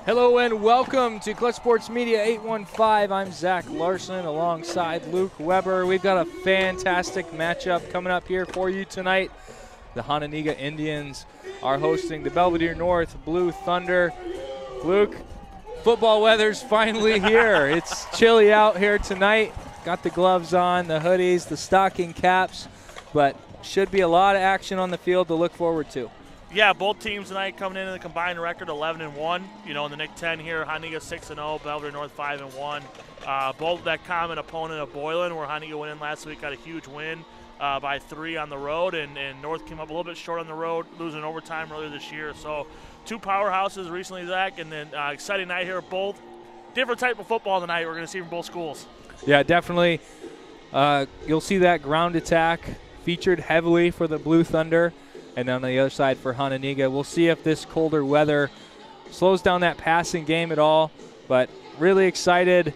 Hello and welcome to Clutch Sports Media 815. I'm Zach Larson alongside Luke Weber. We've got a fantastic matchup coming up here for you tonight. The Hononegah Indians are hosting the Belvidere North Blue Thunder. Luke, football weather's finally here. It's chilly out here tonight. Got the gloves on, the hoodies, the stocking caps, but should be a lot of action on the field to look forward to. Yeah, both teams tonight coming in a combined record 11-1. You know, in the NIC-10 here, Hononegah 6-0, Belvidere North 5-1. Both that common opponent of Boylan, where Hononegah went in last week, got a huge win by 3 on the road, and North came up a little bit short on the road, losing overtime earlier this year. So, two powerhouses recently, Zach, and then exciting night here. Both different type of football tonight we're going to see from both schools. Yeah, definitely. You'll see that ground attack featured heavily for the Blue Thunder. And on the other side for Hononegah, we'll see if this colder weather slows down that passing game at all. But really excited.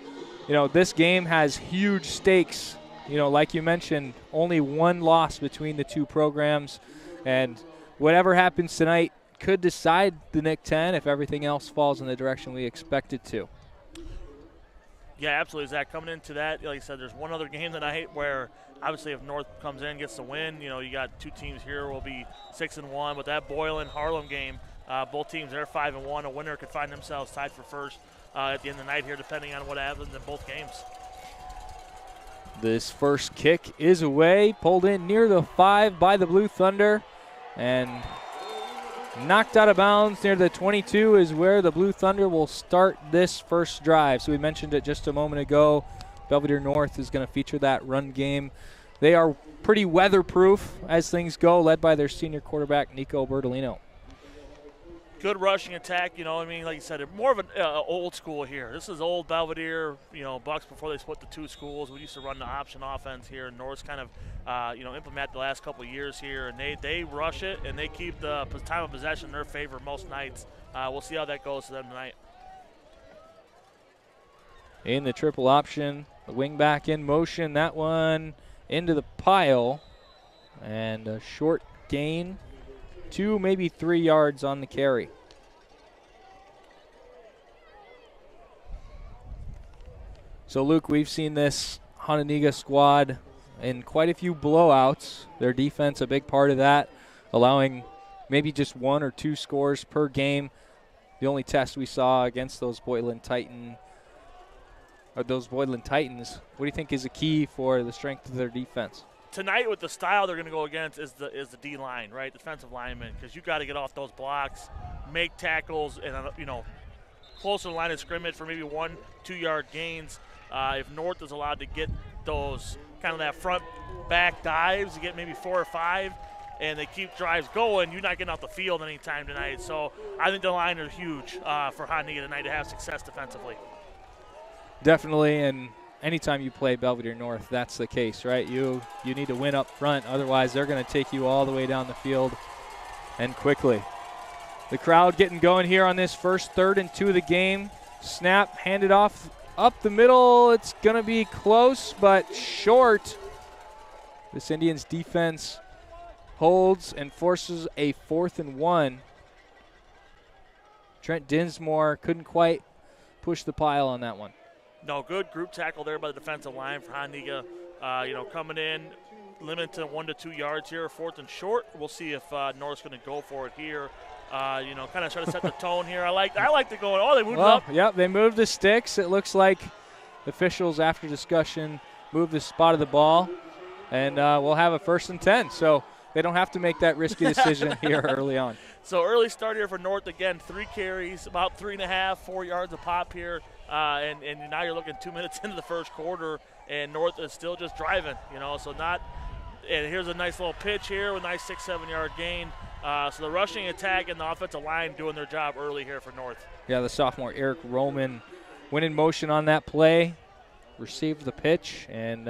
You know, this game has huge stakes. You know, like you mentioned, only one loss between the two programs. And whatever happens tonight could decide the NIC-10 if everything else falls in the direction we expect it to. Yeah, absolutely, Zach. Coming into that, like I said, there's one other game tonight where obviously if North comes in, gets the win, you know, you got two teams here will be 6-1. But that Boylan-Harlem game, both teams, they're 5-1. A winner could find themselves tied for first at the end of the night here, depending on what happens in both games. This first kick is away, pulled in near the 5 by the Blue Thunder, and knocked out of bounds near the 22 is where the Blue Thunder will start this first drive. So we mentioned it just a moment ago. Belvidere North is going to feature that run game. They are pretty weatherproof as things go, led by their senior quarterback, Nico Bertolino. Good rushing attack, you know, I mean, like you said, more of an old school here. This is old Belvidere, you know, Bucks before they split the two schools. We used to run the option offense here, and North's kind of, you know, implement the last couple of years here, and they rush it, and they keep the time of possession in their favor most nights. We'll see how that goes to them tonight. In the triple option, the wing back in motion, that one into the pile, and a short gain. 2, maybe 3 yards on the carry. So, Luke, we've seen this Hononegah squad in quite a few blowouts. Their defense, a big part of that, allowing maybe just 1 or 2 scores per game. The only test we saw against those Boylan Titans, what do you think is the key for the strength of their defense? Tonight, with the style they're going to go against, is the D line, right? Defensive linemen, because you got to get off those blocks, make tackles, and you know, close to the line of scrimmage for maybe 1-2 yard gains. If North is allowed to get those kind of that front back dives, to get maybe 4 or 5, and they keep drives going, you're not getting off the field anytime tonight. So I think the line is huge for Hononegah tonight to have success defensively. Definitely, and anytime you play Belvidere North, that's the case, right? You need to win up front. Otherwise, they're going to take you all the way down the field and quickly. The crowd getting going here on this first 3rd and 2 of the game. Snap, handed off up the middle. It's going to be close, but short. This Indians defense holds and forces a 4th and 1. Trent Dinsmore couldn't quite push the pile on that one. No, good group tackle there by the defensive line for Hononegah. You know, coming in, limited to 1 to 2 yards here, 4th and short. We'll see if North's going to go for it here. You know, kind of try to set the tone here. I like the going. Oh, they moved it up. Yep, they moved the sticks. It looks like officials, after discussion, moved the spot of the ball, and we'll have a 1st and 10. So they don't have to make that risky decision here early on. So early start here for North. Again, 3 carries, about 3.5, 4 yards a pop here. And now you're looking 2 minutes into the first quarter, and North is still just driving, you know, so not – and here's a nice little pitch here with a nice 6-7 yard gain. So the rushing attack and the offensive line doing their job early here for North. Yeah, the sophomore Eric Roman went in motion on that play, received the pitch, and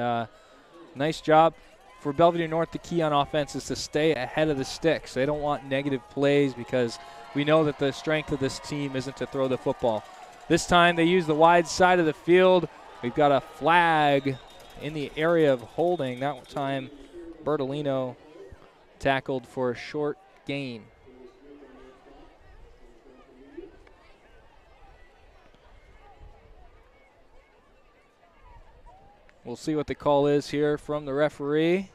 nice job. For Belvidere North, the key on offense is to stay ahead of the sticks. They don't want negative plays because we know that the strength of this team isn't to throw the football. This time they use the wide side of the field. We've got a flag in the area of holding. That time Bertolino tackled for a short gain. We'll see what the call is here from the referee.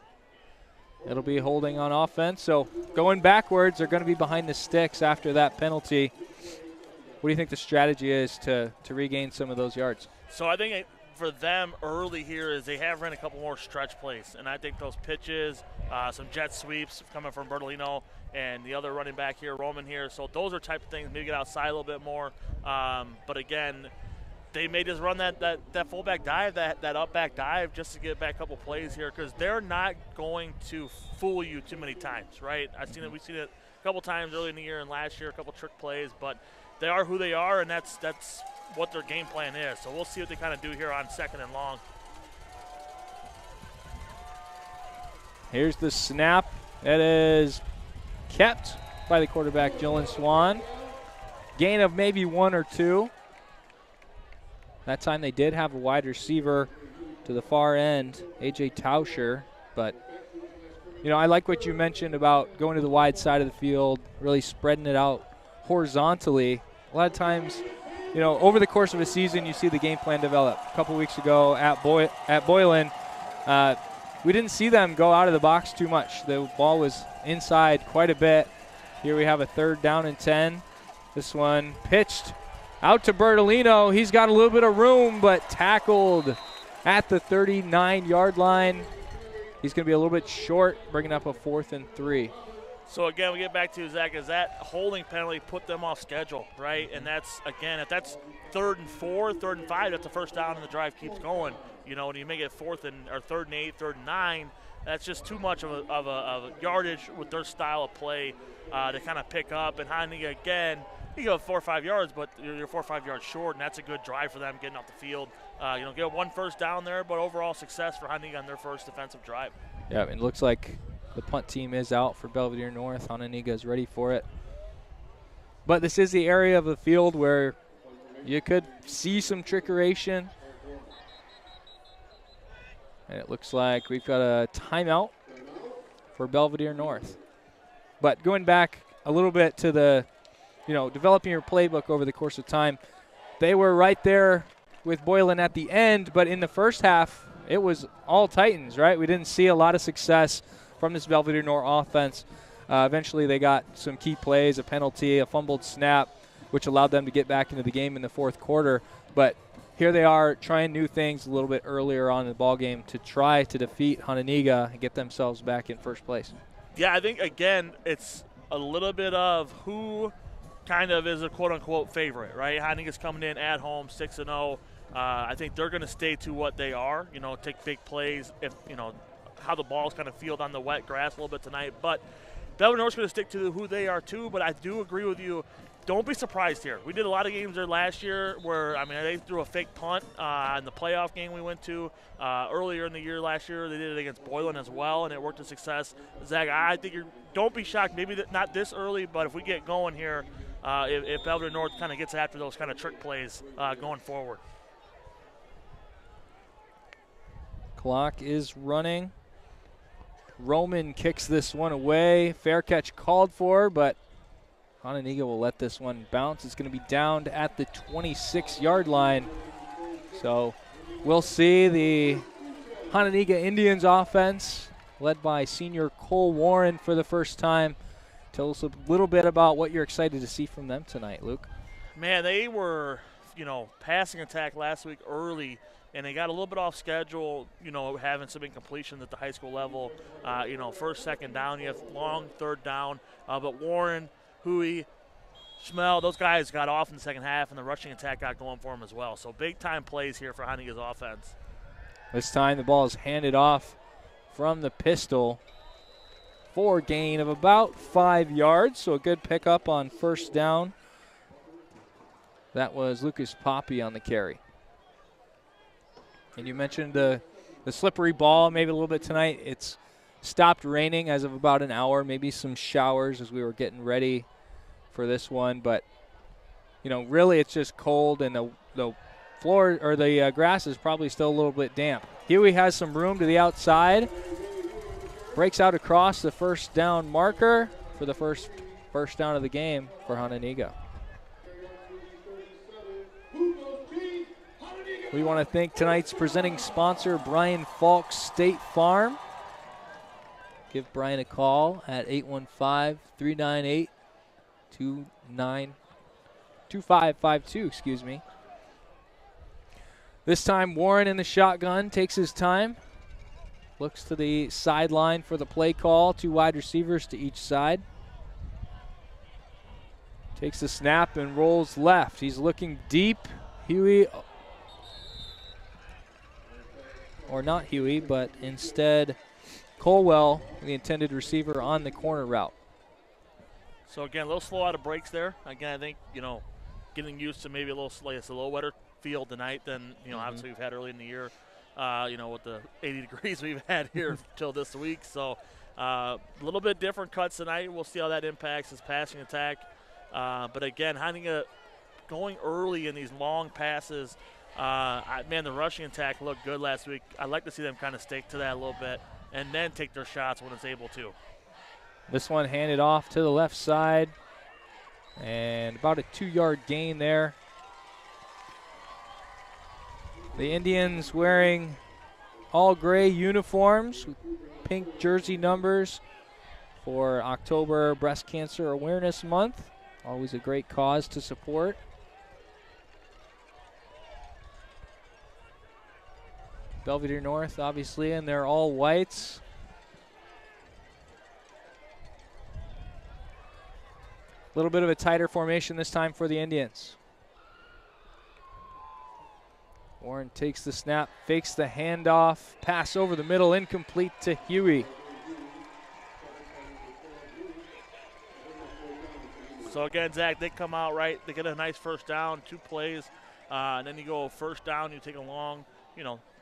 It'll be holding on offense. So going backwards, they're going to be behind the sticks after that penalty. What do you think the strategy is to regain some of those yards? So I think for them early here is they have ran a couple more stretch plays, and I think those pitches, some jet sweeps coming from Bertolino and the other running back here, Roman here. So those are type of things, maybe get outside a little bit more. But again, they may just run that fullback dive, that up back dive, just to get back a couple plays here, because they're not going to fool you too many times, right? We've seen it a couple times early in the year and last year, a couple trick plays, but they are who they are, and that's what their game plan is. So we'll see what they kind of do here on 2nd and long. Here's the snap. It is kept by the quarterback, Jalen Swan. Gain of maybe 1 or 2. That time they did have a wide receiver to the far end, A.J. Tauscher. But, I like what you mentioned about going to the wide side of the field, really spreading it out horizontally. A lot of times, over the course of a season, you see the game plan develop. A couple weeks ago at Boylan, we didn't see them go out of the box too much. The ball was inside quite a bit. Here we have a 3rd down and 10. This one pitched out to Bertolino. He's got a little bit of room, but tackled at the 39-yard line. He's going to be a little bit short, bringing up a 4th and 3. So, again, we get back to, Zach, is that holding penalty put them off schedule, right? And that's, again, if that's 3rd and 4, 3rd and 5, that's the first down and the drive keeps going. And you make it 3rd and 8, 3rd and 9, that's just too much of a yardage with their style of play to kind of pick up. And Hononegah, again, you go 4 or 5 yards, but you're 4 or 5 yards short, and that's a good drive for them getting off the field. Get 1 first down there, but overall success for Hononegah on their first defensive drive. Yeah, it looks like the punt team is out for Belvidere North. Hononegah is ready for it. But this is the area of the field where you could see some trickeration. And it looks like we've got a timeout for Belvidere North. But going back a little bit to the, developing your playbook over the course of time, they were right there with Boylan at the end, but in the first half, it was all Titans, right? We didn't see a lot of success from this Belvidere North offense. Eventually they got some key plays, a penalty, a fumbled snap, which allowed them to get back into the game in the 4th quarter. But here they are trying new things a little bit earlier on in the ball game to try to defeat Hononegah and get themselves back in first place. Yeah, I think, again, it's a little bit of who kind of is a quote-unquote favorite, right? Hononegah's coming in at home, 6-0. I think they're going to stay to what they are, take big plays, how the ball's kind of field on the wet grass a little bit tonight. But Belvidere North's going to stick to who they are too, but I do agree with you. Don't be surprised here. We did a lot of games there last year where, they threw a fake punt in the playoff game we went to earlier in the year last year. They did it against Boylan as well, and it worked to success. Zach, I think don't be shocked. Maybe not this early, but if we get going here, if Belvidere North kind of gets after those kind of trick plays going forward. Clock is running. Roman kicks this one away. Fair catch called for, but Hononegah will let this one bounce. It's going to be down at the 26-yard line. So we'll see the Hononegah Indians offense led by senior Cole Warren for the first time. Tell us a little bit about what you're excited to see from them tonight, Luke. Man, they were, passing attack last week early, and they got a little bit off schedule, having some incompletions at the high school level. First, 2nd down, you have long 3rd down. But Warren, Hui, Schmel, those guys got off in the second half, and the rushing attack got going for them as well. So big-time plays here for Hononegah's offense. This time the ball is handed off from the pistol for a gain of about 5 yards, so a good pickup on first down. That was Lucas Poppy on the carry. And you mentioned the slippery ball maybe a little bit tonight. It's stopped raining as of about an hour, maybe some showers as we were getting ready for this one. But, really it's just cold, and the floor or the grass is probably still a little bit damp. Huey has some room to the outside. Breaks out across the first down marker for the first down of the game for Hononegah. We want to thank tonight's presenting sponsor, Brian Faulk State Farm. Give Brian a call at 815-398-2552, excuse me. This time Warren in the shotgun takes his time. Looks to the sideline for the play call. 2 wide receivers to each side. Takes the snap and rolls left. He's looking deep. Huey, or not Huey, but instead Colwell, the intended receiver, on the corner route. So again, a little slow out of breaks there. Again, I think, getting used to maybe a little slow. It's a little wetter field tonight than, obviously we've had early in the year, with the 80 degrees we've had here till this week. So a little bit different cuts tonight. We'll see how that impacts his passing attack. But again, Hononegah going early in these long passes. The rushing attack looked good last week. I'd like to see them kind of stick to that a little bit and then take their shots when it's able to. This one handed off to the left side, and about a 2-yard gain there. The Indians wearing all gray uniforms with pink jersey numbers for October Breast Cancer Awareness Month. Always a great cause to support. Belvidere North, obviously, and they're all whites. A little bit of a tighter formation this time for the Indians. Warren takes the snap, fakes the handoff, pass over the middle, incomplete to Huey. So again, Zach, they come out right. They get a nice first down, 2 plays, and then you go first down, you take a long,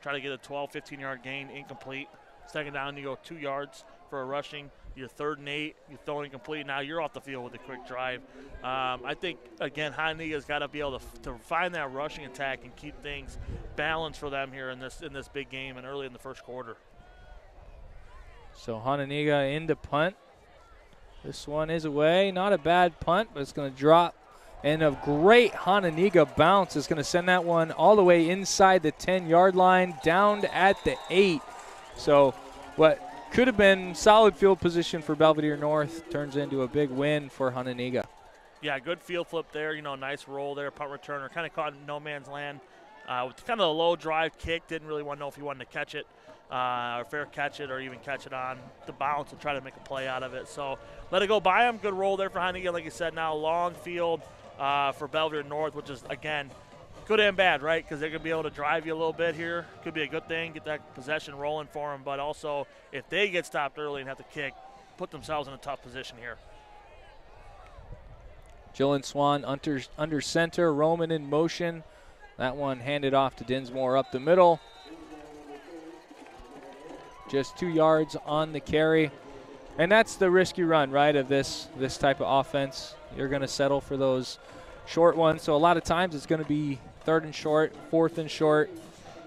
try to get a 12, 15-yard gain, incomplete. Second down, you go 2 yards for a rushing. You're 3rd and 8, you throw incomplete. Now you're off the field with a quick drive. I think, again, Hononegah's got to be able to find that rushing attack and keep things balanced for them here in this big game and early in the first quarter. So Hononegah into punt. This one is away. Not a bad punt, but it's going to drop. And a great Hononegah bounce is going to send that one all the way inside the 10-yard line, down at the 8. So what could have been solid field position for Belvidere North turns into a big win for Hononegah. Yeah, good field flip there. Nice roll there, punt returner. Kind of caught in no man's land. With kind of a low drive kick. Didn't really want to know if he wanted to catch it or fair catch it or even catch it on the bounce and try to make a play out of it. So let it go by him. Good roll there for Hononegah. Like you said, now long field for Belvidere North, which is, again, good and bad, right? Because they're going to be able to drive you a little bit here. Could be a good thing, get that possession rolling for them. But also, if they get stopped early and have to kick, put themselves in a tough position here. Jillian Swan under center, Roman in motion. That one handed off to Dinsmore up the middle. Just 2 yards on the carry. And that's the risky run, right, of this type of offense. You're going to settle for those short ones. So a lot of times it's going to be 3rd and short, 4th and short.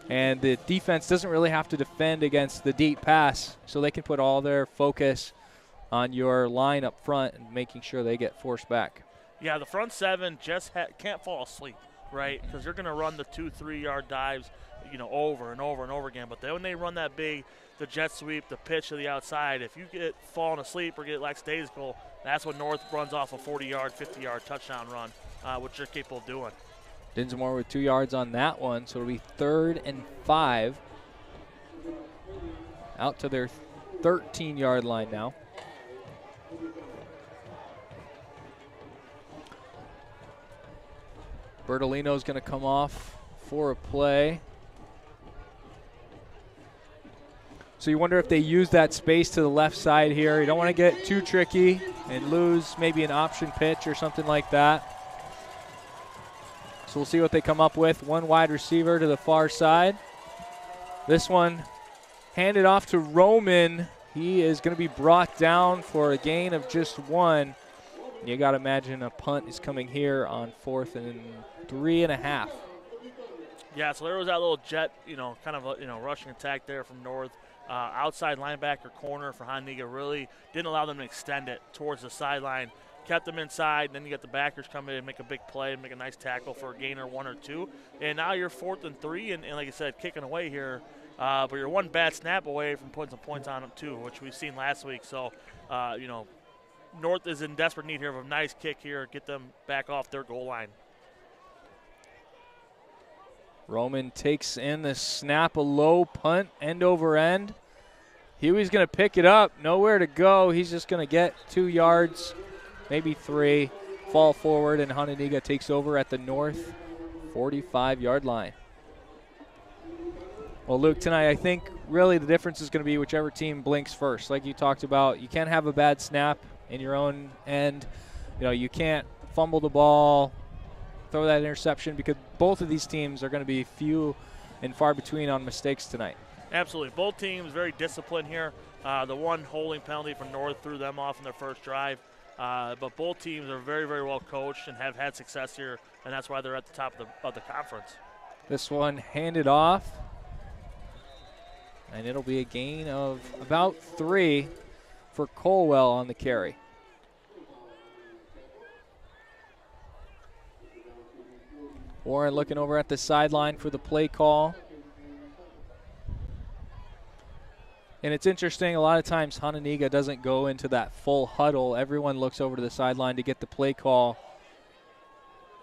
And the defense doesn't really have to defend against the deep pass, so they can put all their focus on your line up front and making sure they get forced back. Yeah, the front 7 just can't fall asleep, right? Because they're going to run the 2-3 yard dives, over and over and over again. But then when they run that big, the jet sweep, the pitch to the outside, if you get falling asleep or get lackadaisical, that's when North runs off a 40-yard, 50-yard touchdown run, which they're capable of doing. Dinsmore with 2 yards on that one, so it'll be 3rd and 5. Out to their 13-yard line now. Bertolino's going to come off for a play. So you wonder if they use that space to the left side here. You don't want to get too tricky and lose maybe an option pitch or something like that. So we'll see what they come up with. 1 wide receiver to the far side. This one handed off to Roman. He is going to be brought down for a gain of just 1. You got to imagine a punt is coming here on 4th and 3.5. Yeah, so there was that little jet, kind of a, rushing attack there from North. Outside linebacker corner for Hononegah really didn't allow them to extend it towards the sideline. kept them inside, and then you get the backers come in and make a big play and make a nice tackle for a gain or 1 or 2. And now you're 4th and 3, and like I said, kicking away here. But you're one bad snap away from putting some points on them too, which we've seen last week. So, North is in desperate need here of a nice kick here, get them back off their goal line. Roman takes in the snap, a low punt, end over end. Huey's going to pick it up, nowhere to go. He's just going to get 2 yards, maybe 3, fall forward, and Hononegah takes over at the North 45-yard line. Well, Luke, tonight I think really the difference is going to be whichever team blinks first. Like you talked about, you can't have a bad snap in your own end. You can't fumble the ball, throw that interception, because both of these teams are going to be few and far between on mistakes tonight. Absolutely. Both teams very disciplined here. The one holding penalty for North threw them off in their first drive. But both teams are very, very well coached and have had success here, and that's why they're at the top of the conference. This one handed off. And it'll be a gain of about 3 for Colwell on the carry. Warren looking over at the sideline for the play call. And it's interesting, a lot of times Hononegah doesn't go into that full huddle. Everyone looks over to the sideline to get the play call.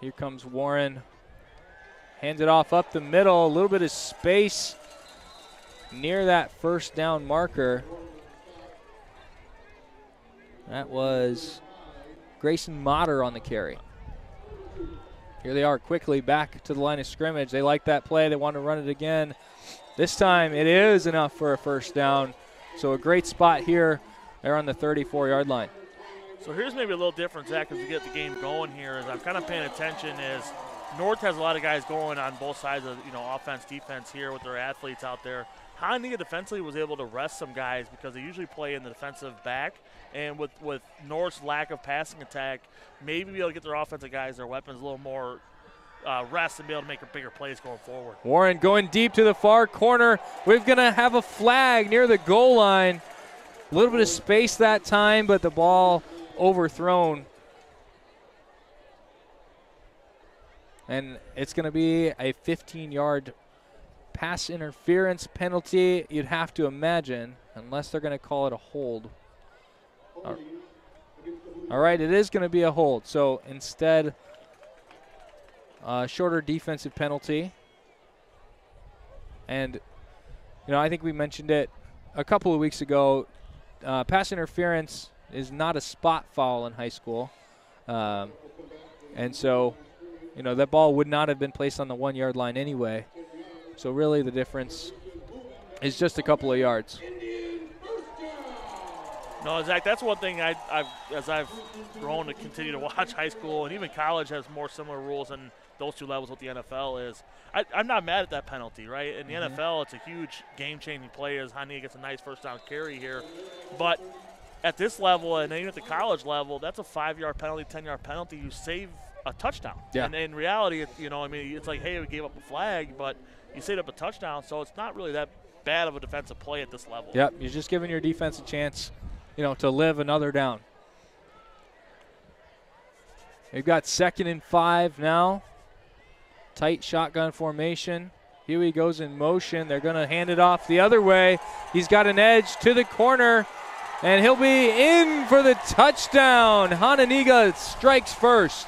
Here comes Warren. Hands it off up the middle, a little bit of space near that first down marker. That was Grayson Motter on the carry. Here they are quickly back to the line of scrimmage. They like that play. They want to run it again. This time it is enough for a first down. So a great spot here. They're on the 34-yard line. So here's maybe a little different, Zach, as we get the game going here. As I'm kind of paying attention is North has a lot of guys going on both sides of offense, defense here with their athletes out there. Hononegah defensively was able to rest some guys because they usually play in the defensive back. And with North's lack of passing attack, maybe be able to get their offensive guys, their weapons, a little more rest and be able to make bigger plays going forward. Warren going deep to the far corner. We're going to have a flag near the goal line. A little bit of space that time, but the ball overthrown. And it's going to be a 15-yard pass interference penalty, you'd have to imagine, unless they're going to call it a hold. All right, it is going to be a hold. So instead, shorter defensive penalty. And, I think we mentioned it a couple of weeks ago. Pass interference is not a spot foul in high school. And so, that ball would not have been placed on the 1-yard line anyway. So really the difference is just a couple of yards. No, Zach, that's one thing as I've grown to continue to watch high school, and even college has more similar rules than those two levels with the NFL is. I'm not mad at that penalty, right? In the NFL, it's a huge game-changing play as Hononegah gets a nice first down carry here. But at this level, and even at the college level, that's a 5-yard penalty, 10-yard penalty. You save a touchdown. Yeah. And in reality, it's like, hey, we gave up a flag, but you saved up a touchdown, so it's not really that bad of a defensive play at this level. Yep, you're just giving your defense a chance, to live another down. They've got 2nd and 5 now. Tight shotgun formation. Huey goes in motion. They're going to hand it off the other way. He's got an edge to the corner, and he'll be in for the touchdown. Hononegah strikes first.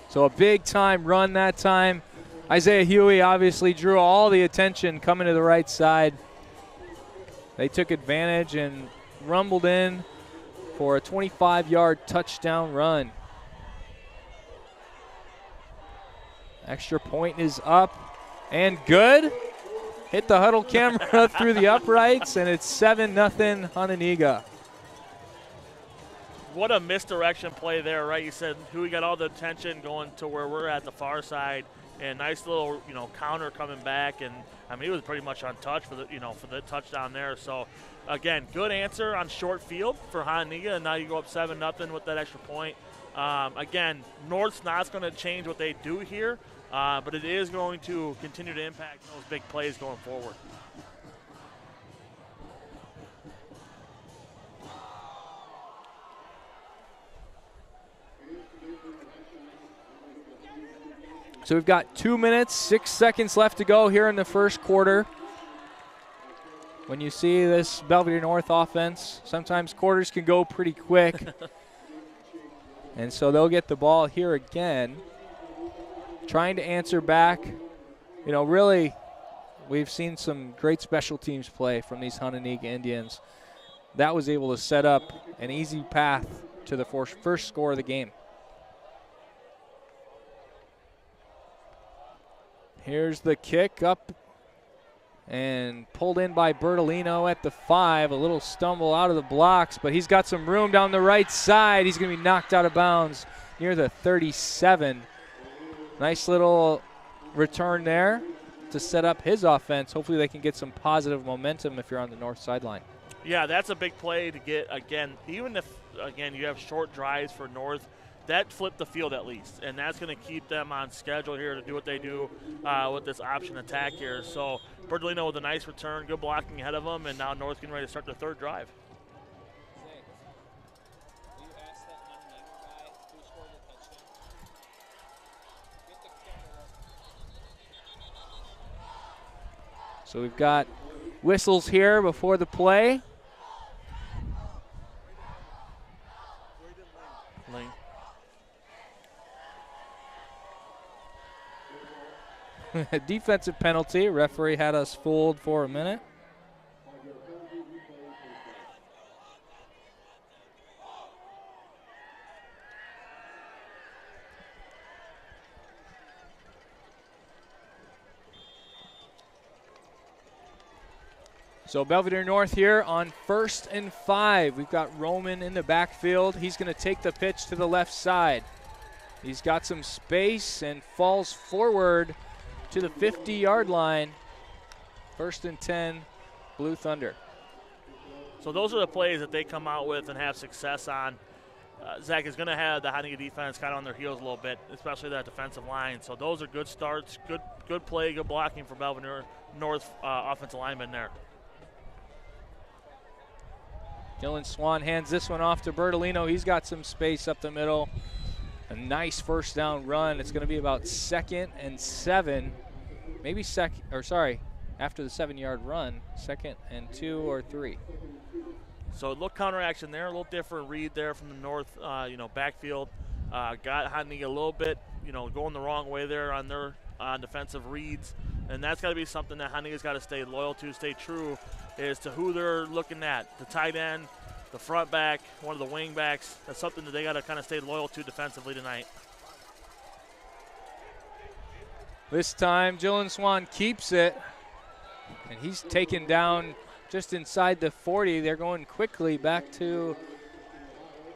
So a big-time run that time. Isaiah Huey obviously drew all the attention coming to the right side. They took advantage and rumbled in for a 25-yard touchdown run. Extra point is up and good. Hit the huddle camera through the uprights, and it's 7-0 Hononegah. What a misdirection play there, right? You said Huey got all the attention going to where we're at the far side. And nice little, counter coming back, and I mean he was pretty much untouched for the touchdown there. So again, good answer on short field for Hononegah, and now you go up 7-0 with that extra point. Again, North's not going to change what they do here, but it is going to continue to impact those big plays going forward. So we've got 2 minutes, 6 seconds left to go here in the first quarter. When you see this Belvidere North offense, sometimes quarters can go pretty quick. And so they'll get the ball here again, trying to answer back. Really, we've seen some great special teams play from these Hononegah Indians. That was able to set up an easy path to the first score of the game. Here's the kick up and pulled in by Bertolino at the 5. A little stumble out of the blocks, but he's got some room down the right side. He's going to be knocked out of bounds near the 37. Nice little return there to set up his offense. Hopefully they can get some positive momentum if you're on the north sideline. Yeah, that's a big play to get, again, even if, again, you have short drives for North, that flipped the field at least, and that's going to keep them on schedule here to do what they do with this option attack here. So Bertolino with a nice return, good blocking ahead of them, and now North getting ready to start their third drive. So we've got whistles here before the play. Lane. Defensive penalty. Referee had us fooled for a minute. So Belvidere North here on 1st and 5. We've got Roman in the backfield. He's going to take the pitch to the left side. He's got some space and falls forward to the 50-yard line. 1st and 10, Blue Thunder. So those are the plays that they come out with and have success on. Zach is going to have the Hononegah defense kind of on their heels a little bit, especially that defensive line. So those are good starts, good play, good blocking for Belvidere North offensive lineman there. Dylan Swan hands this one off to Bertolino. He's got some space up the middle. A nice first down run. It's going to be about 2nd and 7. Maybe after the 7-yard run, 2nd and 2 or 3. So a little counteraction there, a little different read there from the north, backfield. Got Hononegah a little bit, going the wrong way there on their defensive reads. And that's got to be something that Hononegah's got to stay loyal to, stay true, is to who they're looking at. The tight end, the front back, one of the wing backs. That's something that they got to kind of stay loyal to defensively tonight. This time, Dylan Swan keeps it, and he's taken down just inside the 40. They're going quickly back to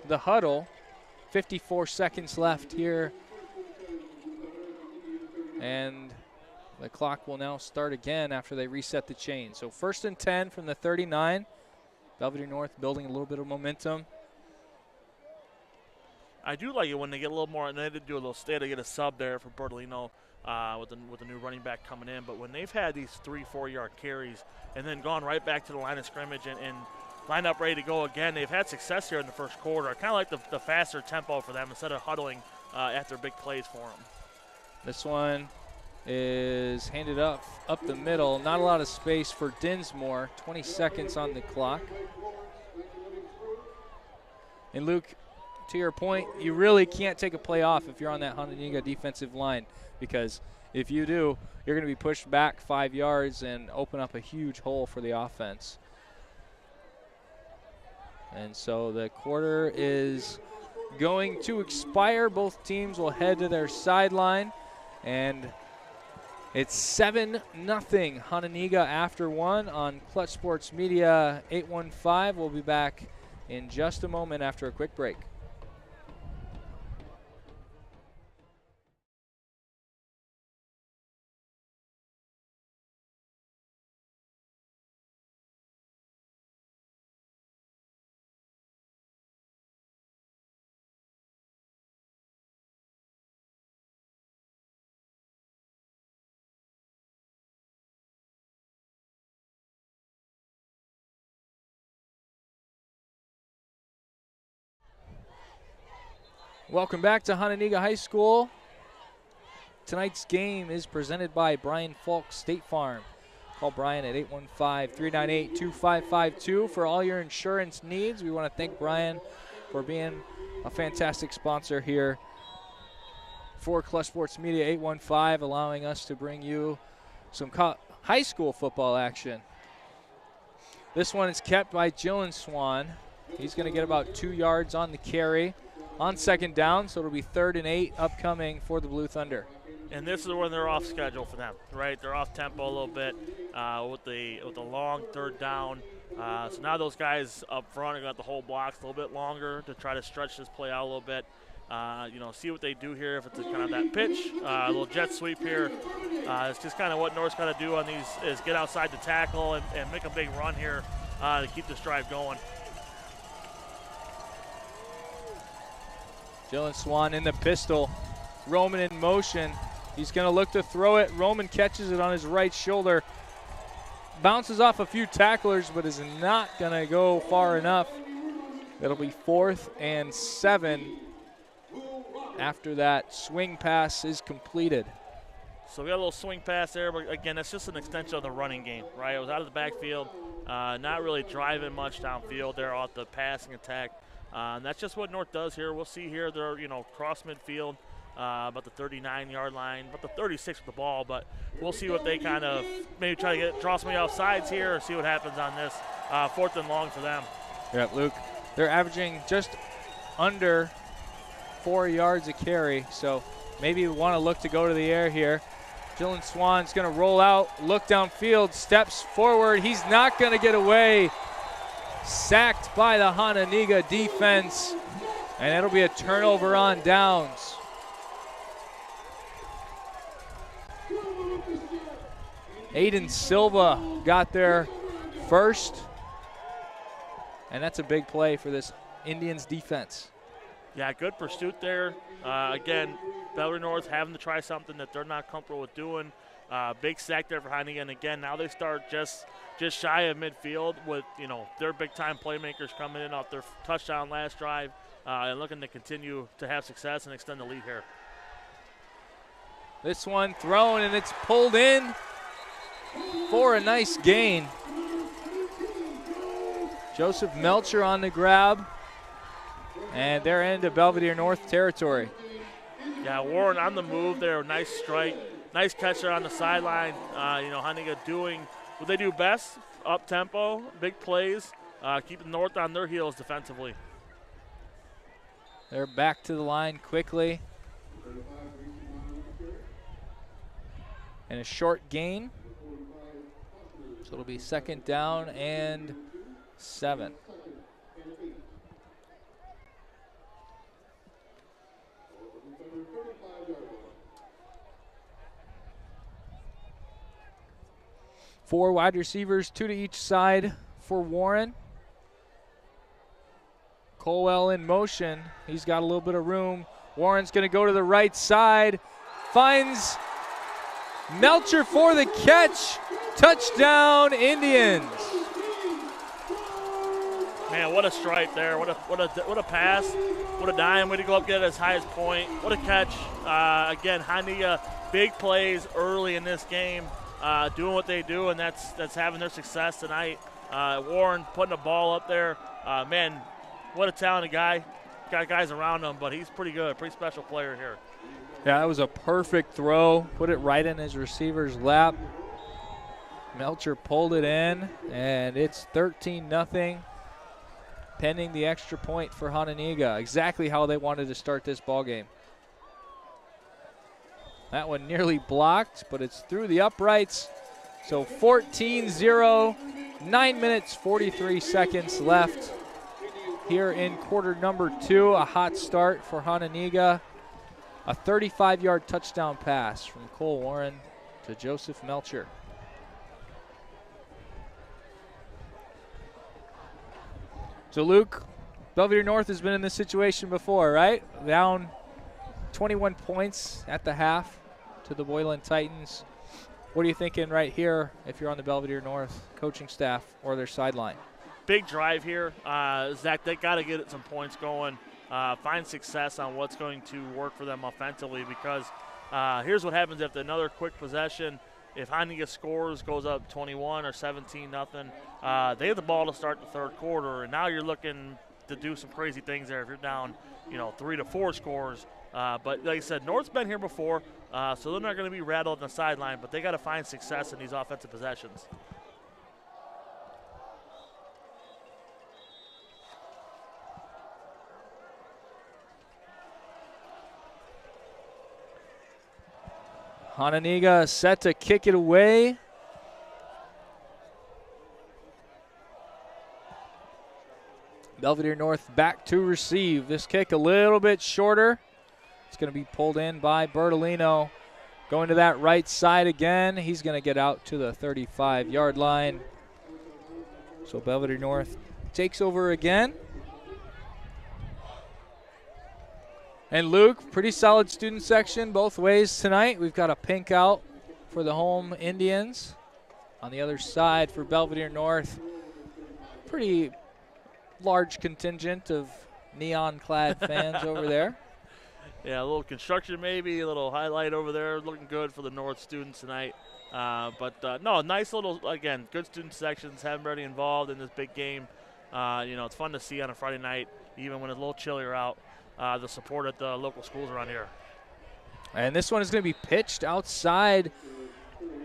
the huddle. 54 seconds left here. And the clock will now start again after they reset the chain. So 1st and 10 from the 39. Belvidere North building a little bit of momentum. I do like it when they get a little more, and they did do a little stay to get a sub there for Bertolino with the new running back coming in. But when they've had these 3-4 yard carries and then gone right back to the line of scrimmage and lined up ready to go again, they've had success here in the first quarter. I kind of like the faster tempo for them instead of huddling after big plays for them. This one is handed up the middle. Not a lot of space for Dinsmore. 20 seconds on the clock. And Luke, to your point, you really can't take a play off if you're on that Hononegah defensive line, because if you do, you're going to be pushed back 5 yards and open up a huge hole for the offense. And so the quarter is going to expire. Both teams will head to their sideline, and it's 7-0 Hononegah after 1 on Clutch Sports Media 815. We'll be back in just a moment after a quick break. Welcome back to Hononegah High School. Tonight's game is presented by Brian Faulk State Farm. Call Brian at 815-398-2552 for all your insurance needs. We want to thank Brian for being a fantastic sponsor here for Clutch Sports Media 815, allowing us to bring you some high school football action. This one is kept by Jillen Swan. He's going to get about 2 yards on the carry on second down, so it'll be 3rd and 8 upcoming for the Blue Thunder. And this is when they're off schedule for them, right? They're off tempo a little bit with the long 3rd down. So now those guys up front are going to have to hold blocks a little bit longer to try to stretch this play out a little bit. See what they do here. If it's kind of that pitch, a little jet sweep here. It's just kind of what North's got to do on these is get outside the tackle and make a big run here to keep this drive going. Jillen Swan in the pistol. Roman in motion. He's going to look to throw it. Roman catches it on his right shoulder. Bounces off a few tacklers, but is not going to go far enough. It'll be 4th and 7 after that swing pass is completed. So we got a little swing pass there, but again, that's just an extension of the running game, right? It was out of the backfield, not really driving much downfield there off the passing attack. And that's just what North does here. We'll see here they're, cross midfield, about the 39-yard line, about the 36 with the ball, but we'll see what they kind of maybe try to draw somebody off sides here or see what happens on this 4th and long for them. Yeah, Luke, they're averaging just under 4 yards a carry, so maybe we want to look to go to the air here. Jillen Swan's going to roll out, look downfield, steps forward. He's not going to get away. Sacked by the Hononegah defense, and it'll be a turnover on downs. Aiden Silva got there first, and that's a big play for this Indians defense. Yeah, good pursuit there. Again, Belvidere North having to try something that they're not comfortable with doing. Big sack there for Hononegah, and again, now they start just shy of midfield with, their big-time playmakers coming in off their touchdown last drive and looking to continue to have success and extend the lead here. This one thrown, and it's pulled in for a nice gain. Joseph Melcher on the grab, and they're into Belvidere North territory. Yeah, Warren on the move there, nice strike. Nice catch there on the sideline. Hononegah doing what they do best, up-tempo, big plays, keeping North on their heels defensively. They're back to the line quickly. And a short gain. So it'll be 2nd down and 7. Four wide receivers, 2 to each side for Warren. Colwell in motion. He's got a little bit of room. Warren's going to go to the right side. Finds Melcher for the catch. Touchdown, Indians. Man, what a strike there. What a pass. What a dime. Way to go up, get it as high as point. What a catch. Again, Hononegah, big plays early in this game. Doing what they do, and that's having their success tonight. Warren putting the ball up there. Man, what a talented guy. Got guys around him, but he's pretty good, pretty special player here. Yeah, that was a perfect throw. Put it right in his receiver's lap. Melcher pulled it in, and it's 13-0, pending the extra point for Hononegah. Exactly how they wanted to start this ball game. That one nearly blocked, but it's through the uprights. So 14-0, 9 minutes, 43 seconds left here in quarter number 2. A hot start for Hononegah. A 35-yard touchdown pass from Cole Warren to Joseph Melcher. So Luke, Belvidere North has been in this situation before, right? Down 21 points at the half to the Boylan Titans. What are you thinking right here if you're on the Belvidere North coaching staff or their sideline? Big drive here. Zach, they got to get some points going. find success on what's going to work for them offensively, because here's what happens after another quick possession. If Hononegah scores, goes up 21 or 17-0, they have the ball to start the third quarter, and now you're looking to do some crazy things there if you're down, 3 to 4 scores. But like I said, North's been here before, so they're not going to be rattled on the sideline, but they got to find success in these offensive possessions. Hononegah set to kick it away. Belvidere North back to receive. This kick a little bit shorter. It's going to be pulled in by Bertolino. Going to that right side again. He's going to get out to the 35-yard line. So Belvidere North takes over again. And Luke, pretty solid student section both ways tonight. We've got a pink out for the home Indians. On the other side for Belvidere North, pretty large contingent of neon-clad fans over there. Yeah, a little construction maybe, a little highlight over there. Looking good for the North students tonight. No, nice little, again, good student sections. Haven't been involved in this big game. It's fun to see on a Friday night, even when it's a little chillier out. The support at the local schools around here. And this one is going to be pitched outside.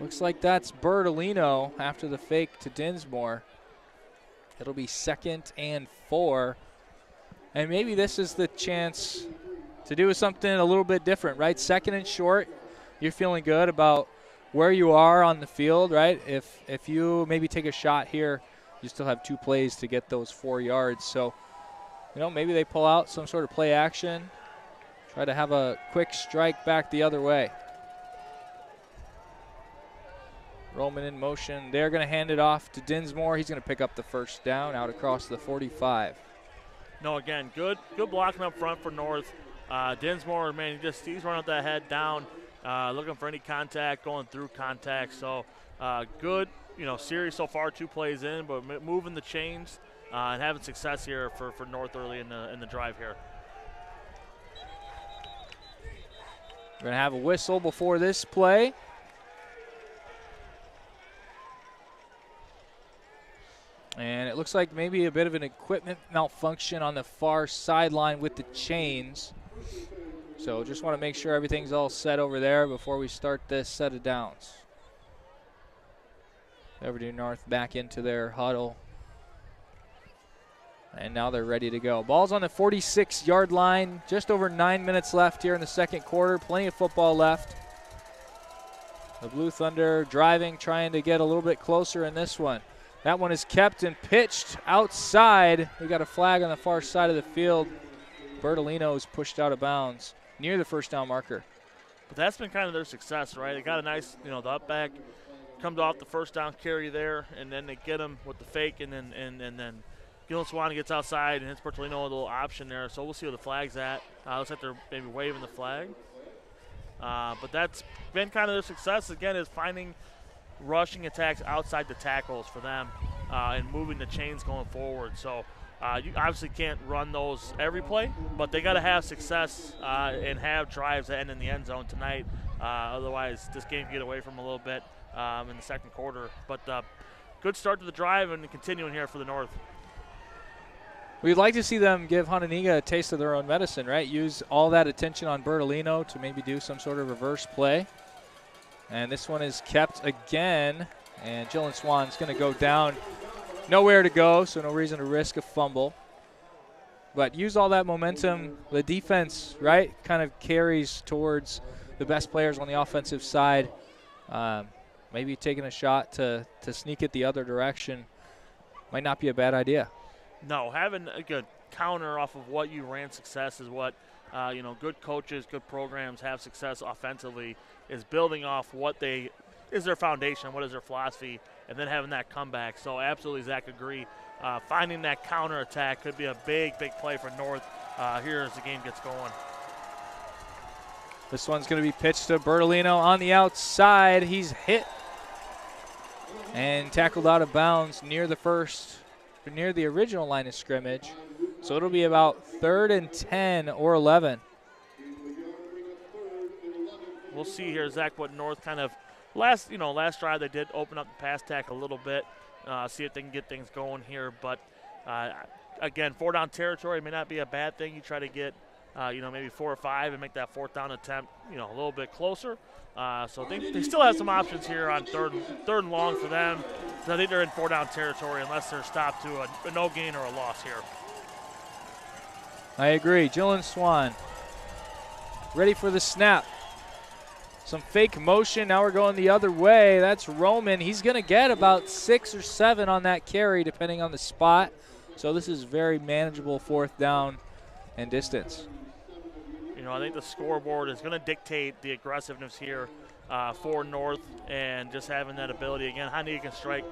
Looks like that's Bertolino after the fake to Dinsmore. It'll be 2nd and 4. And maybe this is the chance to do something a little bit different, right? 2nd and short, you're feeling good about where you are on the field, right? If you maybe take a shot here, you still have 2 plays to get those 4 yards. So, maybe they pull out some sort of play action, try to have a quick strike back the other way. Roman in motion. They're going to hand it off to Dinsmore. He's going to pick up the first down out across the 45. No, again, good blocking up front for North. Dinsmore, man, he's running with that head down, looking for any contact, going through contact. So good, series so far, 2 plays in, but moving the chains. And having success here for North early in the drive here. We're going to have a whistle before this play. And it looks like maybe a bit of an equipment malfunction on the far sideline with the chains. So just want to make sure everything's all set over there before we start this set of downs. Belvidere North back into their huddle. And now they're ready to go. Ball's on the 46-yard line. Just over 9 minutes left here in the second quarter. Plenty of football left. The Blue Thunder driving, trying to get a little bit closer in this one. That one is kept and pitched outside. We got a flag on the far side of the field. Bertolino is pushed out of bounds near the first down marker. But that's been kind of their success, right? They got a nice, the up back comes off the first down carry there, and then they get him with the fake, and then Gillen Swan gets outside and hits Bertolino a little option there, so we'll see where the flag's at. Looks like they're maybe waving the flag. But that's been kind of their success, again, is finding rushing attacks outside the tackles for them and moving the chains going forward. So you obviously can't run those every play, but they got to have success and have drives that end in the end zone tonight. Otherwise, this game can get away from a little bit in the second quarter. But good start to the drive and continuing here for the North. We'd like to see them give Hononegah a taste of their own medicine, right? Use all that attention on Bertolino to maybe do some sort of reverse play. And this one is kept again, and Gillen Swan's going to go down. Nowhere to go, so no reason to risk a fumble. But use all that momentum. The defense, right, kind of carries towards the best players on the offensive side. Maybe taking a shot to sneak it the other direction might not be a bad idea. No, having a good counter off of what you ran success is what, good coaches, good programs have success offensively, is building off what is their foundation, what is their philosophy, and then having that comeback. So absolutely, Zach, agree. Finding that counter attack could be a big play for North here as the game gets going. This one's going to be pitched to Bertolino on the outside. He's hit and tackled out of bounds near the original line of scrimmage. So it'll be about 3rd and 10 or 11. We'll see here, Zach, what North kind of last drive they did open up the pass tack a little bit, see if they can get things going here. But again, 4-down territory may not be a bad thing. You try to get maybe 4 or 5 and make that 4th down attempt a little bit closer. So they still have some options here on third and long for them. So I think they're in 4-down territory unless they're stopped to a no gain or a loss here. I agree. Jalen Swan ready for the snap. Some fake motion. Now we're going the other way. That's Roman. He's going to get about 6 or 7 on that carry depending on the spot. So this is very manageable 4th down and distance. I think the scoreboard is going to dictate the aggressiveness here for North, and just having that ability. Again, Hononegah can strike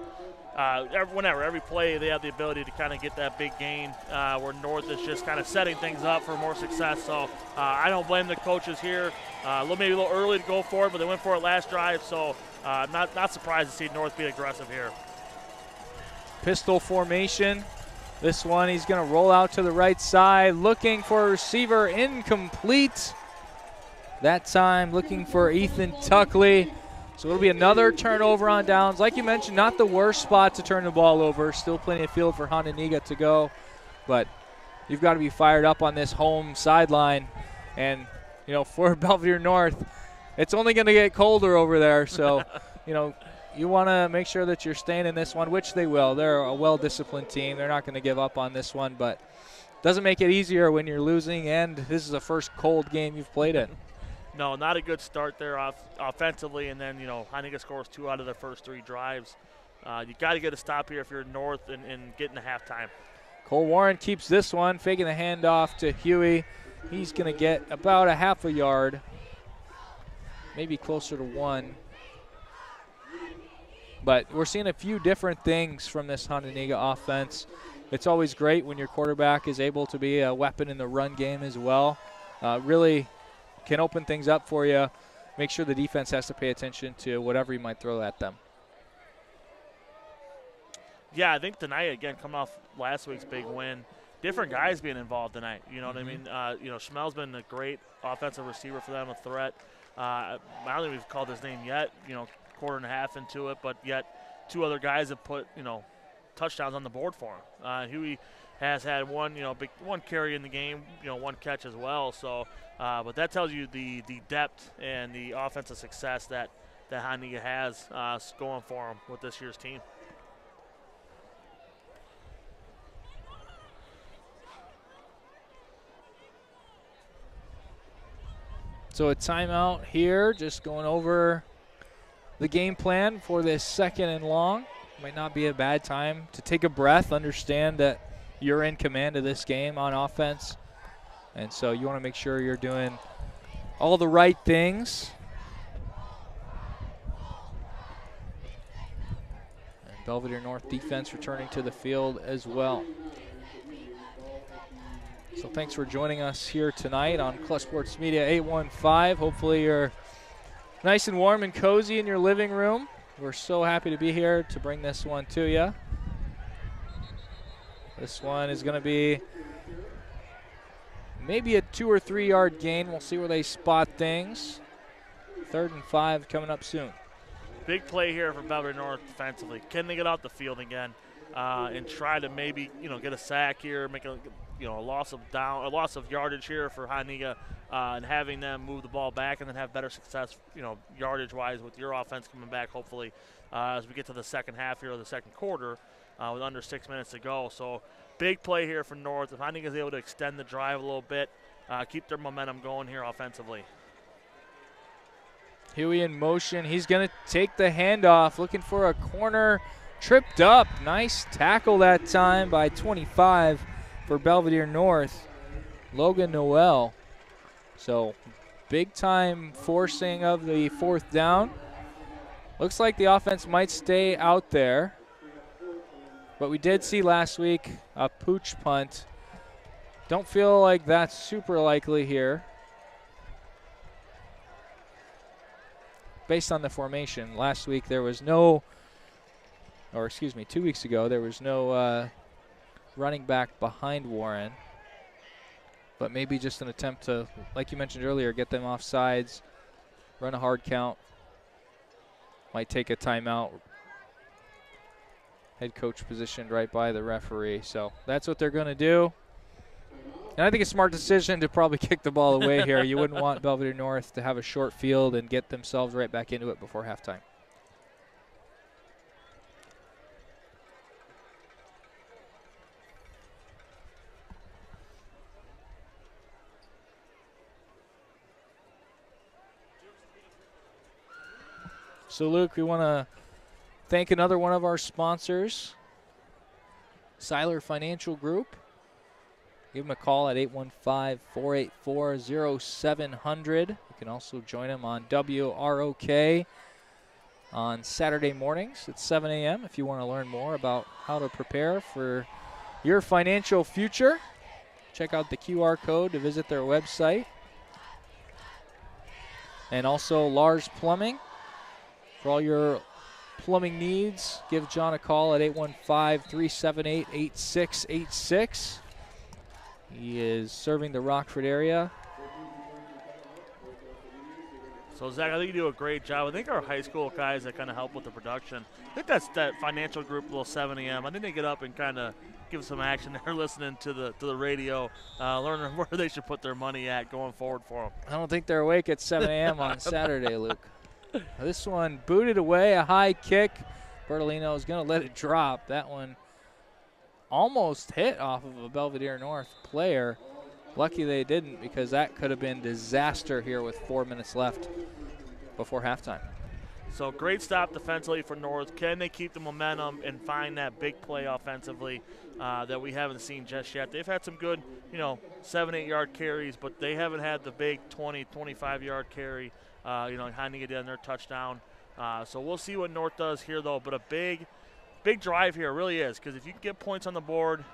every play. They have the ability to kind of get that big gain where North is just kind of setting things up for more success. So I don't blame the coaches here. Maybe a little early to go for it, but they went for it last drive. So I'm not surprised to see North be aggressive here. Pistol formation. This one, he's going to roll out to the right side, looking for a receiver, incomplete. That time, looking for Ethan Tuckley. So it'll be another turnover on downs. Like you mentioned, not the worst spot to turn the ball over. Still plenty of field for Hononegah to go. But you've got to be fired up on this home sideline. And, for Belvidere North, it's only going to get colder over there. So, you want to make sure that you're staying in this one, which they will. They're a well-disciplined team. They're not going to give up on this one, but doesn't make it easier when you're losing, and this is the first cold game you've played in. No, not a good start there offensively, and then, Hononegah scores 2 out of their first 3 drives. You got to get a stop here if you're North and get into halftime. Cole Warren keeps this one, faking the handoff to Huey. He's going to get about a half a yard, maybe closer to 1. But we're seeing a few different things from this Hononegah offense. It's always great when your quarterback is able to be a weapon in the run game as well. Really can open things up for you. Make sure the defense has to pay attention to whatever you might throw at them. Yeah, I think tonight, again, coming off last week's big win, different guys being involved tonight. You know what I mean? Schmel's been a great offensive receiver for them, a threat. I don't think we've called his name yet, quarter and a half into it, but yet 2 other guys have put, touchdowns on the board for him. Huey has had one carry in the game, 1 catch as well. So, but that tells you the depth and the offensive success that Hononegah has going for him with this year's team. So a timeout here, just going over the game plan for this 2nd and long. Might not be a bad time to take a breath, understand that you're in command of this game on offense. And so you want to make sure you're doing all the right things. And Belvidere North defense returning to the field as well. So thanks for joining us here tonight on Clutch Sports Media 815. Hopefully you're nice and warm and cozy in your living room. We're so happy to be here to bring this one to you. This one is going to be maybe a 2 or 3 yard gain. We'll see where they spot things. 3rd and 5 coming up soon. Big play here for Belvidere North defensively. Can they get off the field again and try to maybe get a sack here, make a loss of yardage here for Hononegah, and having them move the ball back and then have better success, yardage-wise with your offense coming back, hopefully, as we get to the second half here or the second quarter with under 6 minutes to go. So big play here for North. If Hononegah is able to extend the drive a little bit, keep their momentum going here offensively. Huey in motion. He's going to take the handoff, looking for a corner, tripped up. Nice tackle that time by 25 for Belvidere North, Logan Noel. So big time forcing of the 4th down. Looks like the offense might stay out there, but we did see last week a pooch punt. Don't feel like that's super likely here based on the formation. Last week there was no, or excuse me, 2 weeks ago there was no running back behind Warren. But maybe just an attempt to, like you mentioned earlier, get them off sides, run a hard count. Might take a timeout. Head coach positioned right by the referee. So that's what they're going to do. And I think a smart decision to probably kick the ball away here. You wouldn't want Belvidere North to have a short field and get themselves right back into it before halftime. So, Luke, we want to thank another one of our sponsors, Seiler Financial Group. Give them a call at 815-484-0700. You can also join them on WROK on Saturday mornings at 7 a.m. if you want to learn more about how to prepare for your financial future. Check out the QR code to visit their website. And also Lars Plumbing. For all your plumbing needs, give John a call at 815-378-8686. He is serving the Rockford area. So, Zach, I think you do a great job. I think our high school guys that kind of help with the production, I think that's that financial group, little 7 a.m. I think they get up and kind of give some action there, listening to the radio, learning where they should put their money at going forward for them. I don't think they're awake at 7 a.m. on Saturday, Luke. This one booted away, a high kick. Bertolino is going to let it drop. That one almost hit off of a Belvidere North player. Lucky they didn't, because that could have been disaster here with 4 minutes left before halftime. So great stop defensively for North. Can they keep the momentum and find that big play offensively that we haven't seen just yet? They've had some good, 7, 8 yard carries, but they haven't had the big 20, 25 yard carry. Hononegah did on their touchdown. So we'll see what North does here, though. But a big drive here, really is, because if you can get points on the board,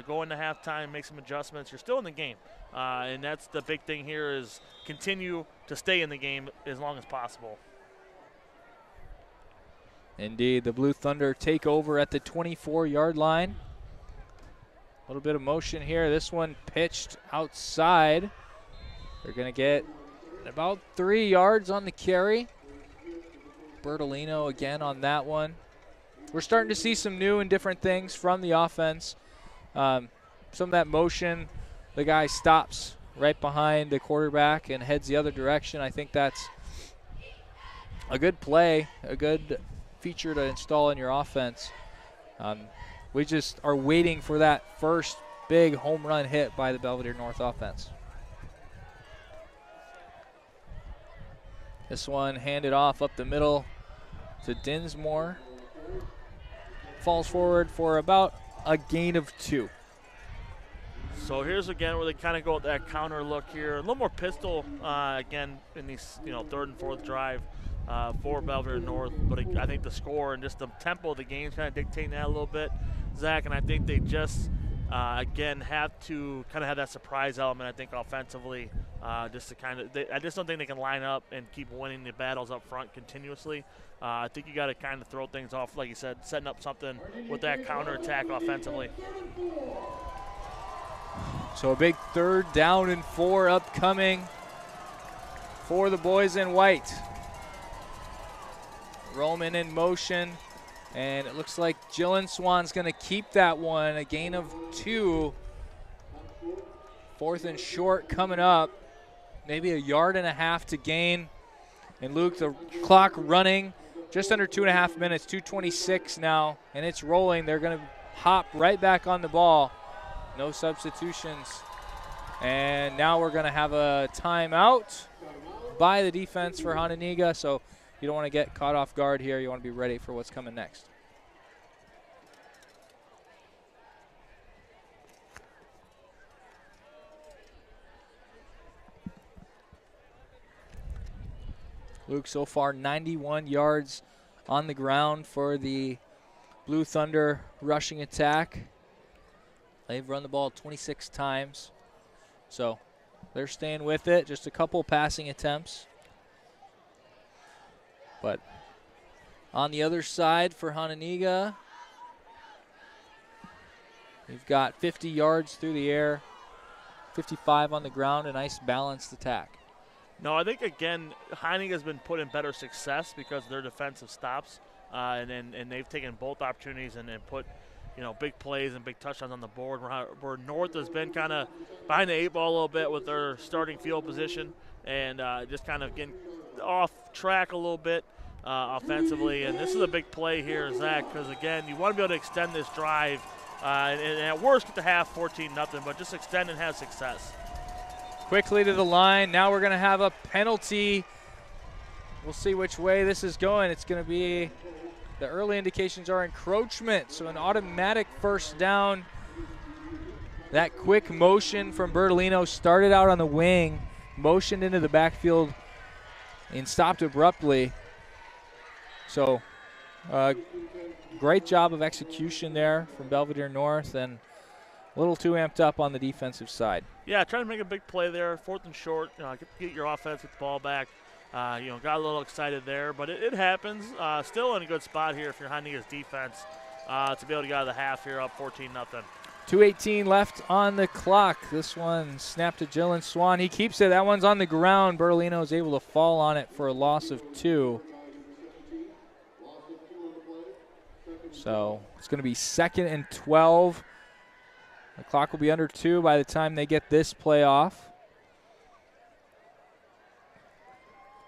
go into halftime, make some adjustments, you're still in the game. And that's the big thing here, is continue to stay in the game as long as possible. Indeed, the Blue Thunder take over at the 24-yard line. A little bit of motion here. This one pitched outside. They're going to get about 3 yards on the carry. Bertolino again on that one. We're starting to see some new and different things from the offense. Some of that motion, the guy stops right behind the quarterback and heads the other direction. I think that's a good play, a good feature to install in your offense. We just are waiting for that first big home run hit by the Belvidere North offense. This one handed off up the middle to Dinsmore. Falls forward for about a gain of 2. So here's again where they kind of go with that counter look here. A little more pistol again in these third and fourth drive for Belvidere North. But I think the score and just the tempo of the game is kind of dictating that a little bit, Zach. And I think they just again have to kind of have that surprise element. I think offensively, just to kind of I just don't think they can line up and keep winning the battles up front continuously. I think you got to kind of throw things off, like you said, setting up something with that counterattack offensively. So a big 3rd down and 4 upcoming for the boys in white. Roman in motion, and it looks like Jillian Swan's going to keep that one. A gain of 2. 4th and short coming up. Maybe 1.5 yards to gain. And Luke, the clock running just under 2.5 minutes, 2:26 now, and it's rolling. They're going to hop right back on the ball. No substitutions. And now we're going to have a timeout by the defense for Hononegah. So you don't want to get caught off guard here. You want to be ready for what's coming next. Luke, so far 91 yards on the ground for the Blue Thunder rushing attack. They've run the ball 26 times. So they're staying with it. Just a couple passing attempts. But on the other side for Hononegah, You've got 50 yards through the air, 55 on the ground, a nice balanced attack. No, I think, again, Hononegah has been put in better success because of their defensive stops, and they've taken both opportunities and put, big plays and big touchdowns on the board, where North has been kind of behind the 8 ball a little bit with their starting field position and just kind of getting off track a little bit offensively. And this is a big play here, Zach, because, again, you want to be able to extend this drive and at worst get to half 14-0, but just extend and have success. Quickly to the line. Now we're going to have a penalty. We'll see which way this is going. It's going to be, the early indications are encroachment, so an automatic first down. That quick motion from Bertolino started out on the wing, motioned into the backfield, and stopped abruptly. So great job of execution there from Belvidere North, and a little too amped up on the defensive side. Yeah, trying to make a big play there, 4th and short. Get your offense with the ball back. Got a little excited there, but it happens. Still in a good spot here if you're Hononegah's defense to be able to get out of the half here up 14-0. 2:18 left on the clock. This one snapped to Jalen Swan. He keeps it. That one's on the ground. Bertolino is able to fall on it for a loss of 2. So it's going to be 2nd and 12. The clock will be under 2 by the time they get this play off.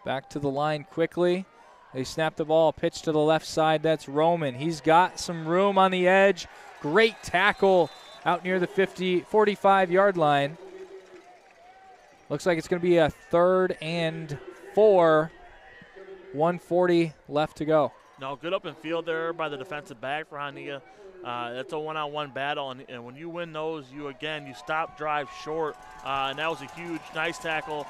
Back to the line quickly. They snap the ball, pitch to the left side. That's Roman. He's got some room on the edge. Great tackle out near the 45-yard line. Looks like it's going to be a 3rd and 4. 1:40 left to go. No, good open field there by the defensive back for Hononegah. That's a one-on-one battle, and when you win those, you stop drive short, and that was a nice tackle,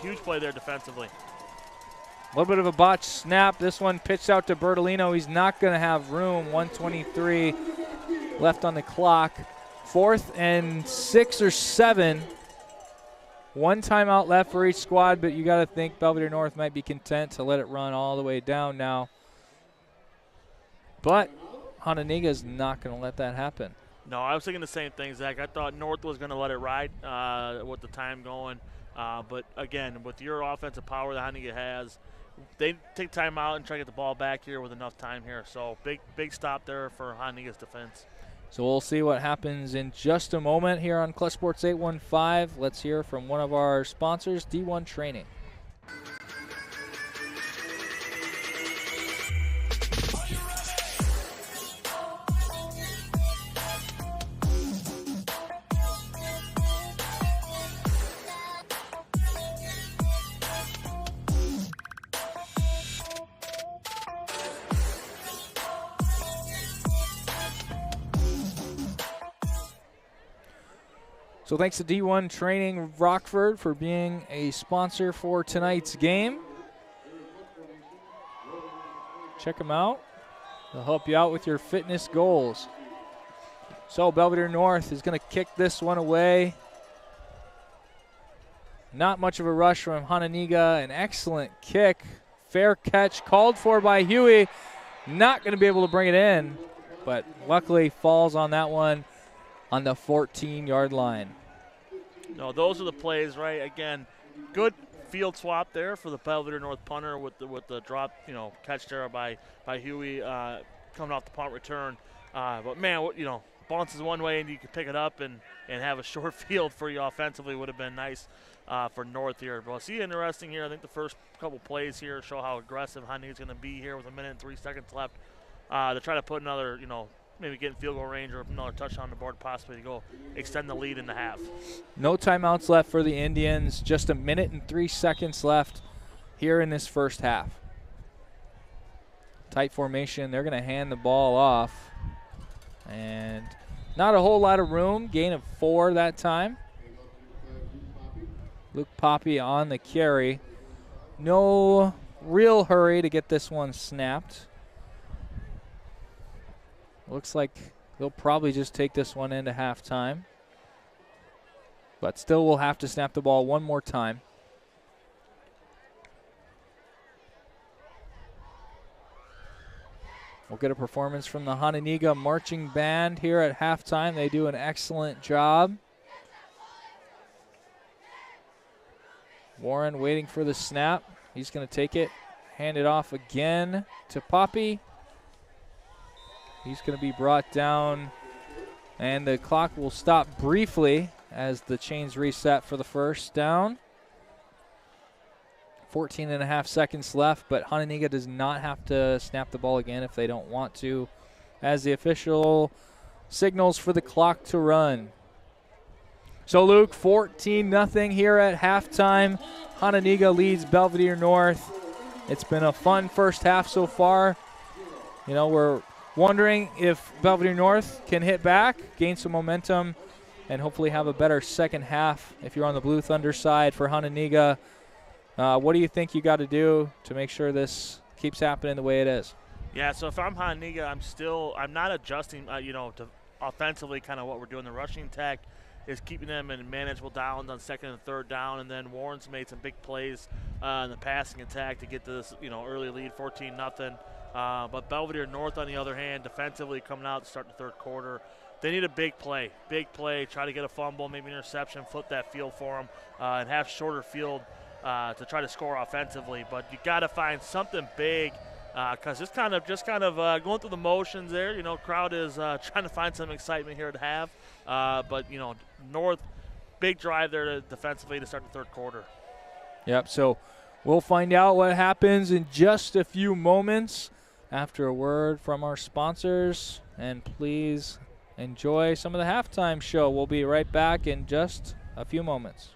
huge play there defensively. A little bit of a botched snap. This one pitched out to Bertolino. He's not going to have room. 1:23 left on the clock. 4th and 6 or 7. 1 timeout left for each squad, but you got to think Belvidere North might be content to let it run all the way down now. But Hononegah is not going to let that happen. No, I was thinking the same thing, Zach. I thought North was going to let it ride with the time going. But, again, with your offensive power that Hononegah has, they take time out and try to get the ball back here with enough time here. So, big stop there for Hononegah's defense. So we'll see what happens in just a moment here on Clutch Sports 815. Let's hear from one of our sponsors, D1 Training. So thanks to D1 Training Rockford for being a sponsor for tonight's game. Check them out. They'll help you out with your fitness goals. So Belvidere North is going to kick this one away. Not much of a rush from Hononegah. An excellent kick. Fair catch called for by Huey. Not going to be able to bring it in, but luckily falls on that one on the 14-yard line. No, those are the plays, right? Again, good field swap there for the Belvidere North punter with the drop, catch there by Huey coming off the punt return. But man, bounces one way and you can pick it up and have a short field for you offensively would have been nice for North here. But see, interesting here. I think the first couple plays here show how aggressive Hononegah is going to be here with 1 minute and 3 seconds left to try to put another, maybe get in field goal range or another touchdown on the board, possibly to go extend the lead in the half. No timeouts left for the Indians. Just 1 minute and 3 seconds left here in this first half. Tight formation. They're going to hand the ball off. And not a whole lot of room. Gain of 4 that time. Luke Poppy on the carry. No real hurry to get this one snapped. Looks like they'll probably just take this one into halftime. But still we'll have to snap the ball one more time. We'll get a performance from the Hononegah Marching Band here at halftime. They do an excellent job. Warren waiting for the snap. He's going to take it, hand it off again to Poppy. He's going to be brought down, and the clock will stop briefly as the chains reset for the first down. 14.5 seconds left, but Hononegah does not have to snap the ball again if they don't want to, as the official signals for the clock to run. So, Luke, 14-0 here at halftime. Hononegah leads Belvidere North. It's been a fun first half so far. You know, we're wondering if Belvidere North can hit back, gain some momentum, and hopefully have a better second half if you're on the Blue Thunder side for Hononegah. What do you think you got to do to make sure this keeps happening the way it is? Yeah, so if I'm Hononegah, I'm not adjusting, to offensively kind of what we're doing. The rushing attack is keeping them in manageable downs on second and third down, and then Warren's made some big plays in the passing attack to get to this, early lead, 14-0. But Belvidere North, on the other hand, defensively coming out to start the third quarter, they need a big play, try to get a fumble, maybe an interception, flip that field for them, and have shorter field to try to score offensively. But you got to find something big because it's kind of going through the motions there. Crowd is trying to find some excitement here to have. But North, big drive there defensively to start the third quarter. Yep, so we'll find out what happens in just a few moments after a word from our sponsors. And please enjoy some of the halftime show. We'll be right back in just a few moments.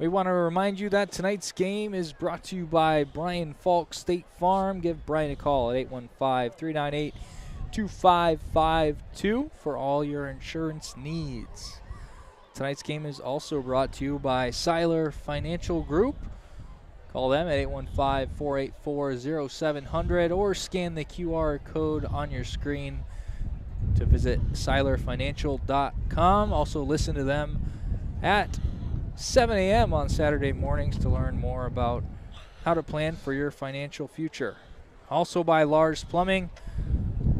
We want to remind you that tonight's game is brought to you by Brian Faulk State Farm. Give Brian a call at 815-398-2552 for all your insurance needs. Tonight's game is also brought to you by Seiler Financial Group. Call them at 815-484-0700 or scan the QR code on your screen to visit seilerfinancial.com. Also listen to them at 7 a.m. on Saturday mornings to learn more about how to plan for your financial future. Also by Lars Plumbing.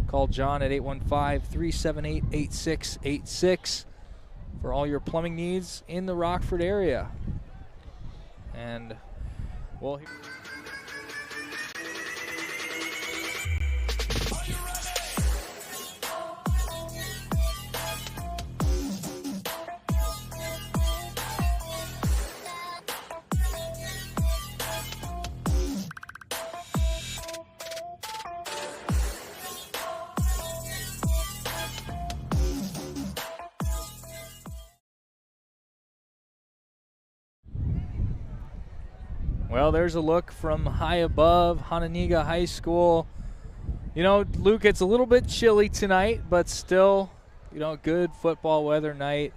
Call John at 815-378-8686 for all your plumbing needs in the Rockford area. And we'll Well, there's a look from high above Hononegah High School. You know, Luke, it's a little bit chilly tonight, but still, you know, good football weather night.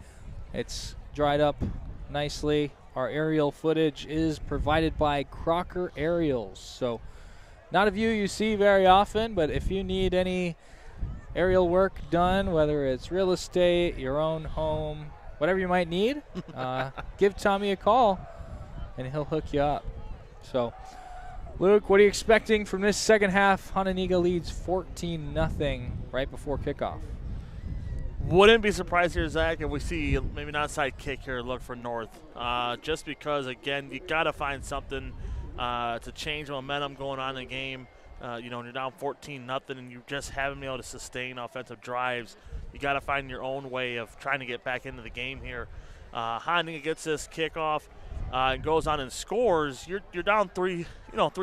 It's dried up nicely. Our aerial footage is provided by Crocker Aerials. So not a view you see very often, but if you need any aerial work done, whether it's real estate, your own home, whatever you might need, give Tommy a call and he'll hook you up. So, Luke, what are you expecting from this second half? Hononegah leads 14-0 right before kickoff. Wouldn't be surprised here, Zach, if we see maybe an outside kick here look for North. Just because, again, you got to find something to change momentum going on in the game. You know, when you're down 14-0 and you just haven't been able to sustain offensive drives, you got to find your own way of trying to get back into the game here. Hononegah gets this kickoff. And goes on and scores. You're down three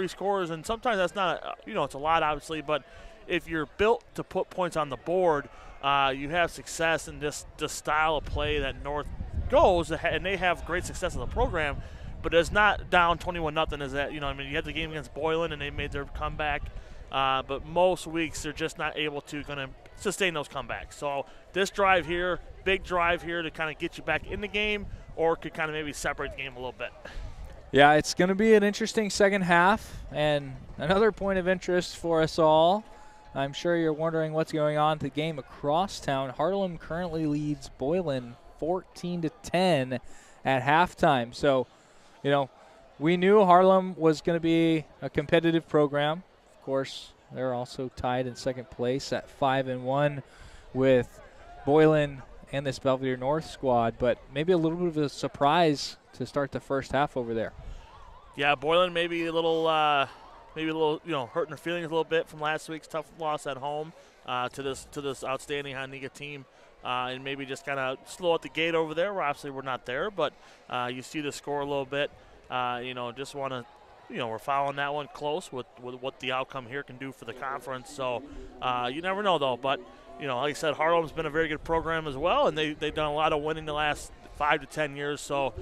scores, and sometimes that's not, it's a lot obviously, but if you're built to put points on the board, you have success in this style of play that North goes, and they have great success in the program, but it's not down 21-0 as that, you had the game against Boylan and they made their comeback, but most weeks they're just not able to kind of sustain those comebacks. So this drive here, big drive here to kind of get you back in the game, or could kind of maybe separate the game a little bit. Yeah, it's going to be an interesting second half, and another point of interest for us all. I'm sure you're wondering what's going on at the game across town. Harlem currently leads Boylan 14-10 at halftime. So, we knew Harlem was going to be a competitive program. Of course, they're also tied in second place at 5-1 with Boylan and this Belvidere North squad, but maybe a little bit of a surprise to start the first half over there. Yeah, Boylan maybe a little, hurting their feelings a little bit from last week's tough loss at home to this outstanding Hononegah team, and maybe just kind of slow at the gate over there. Obviously, we're not there, but you see the score a little bit. Just want to, we're following that one close with what the outcome here can do for the conference. So you never know, though, but. Like I said, Harlem's been a very good program as well, and they've done a lot of winning the last 5 to 10 years. So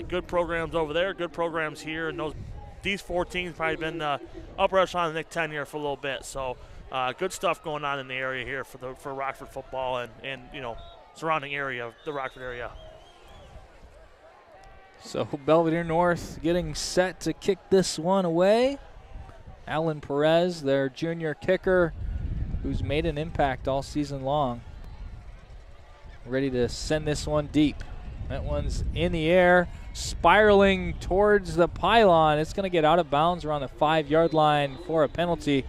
good programs over there, good programs here, and these four teams probably been upper echelon in the NIC-10 here for a little bit. So good stuff going on in the area here for Rockford football and surrounding area, the Rockford area. So Belvidere North getting set to kick this one away. Alan Perez, their junior kicker, who's made an impact all season long. Ready to send this one deep. That one's in the air, spiraling towards the pylon. It's going to get out of bounds around the 5-yard line for a penalty.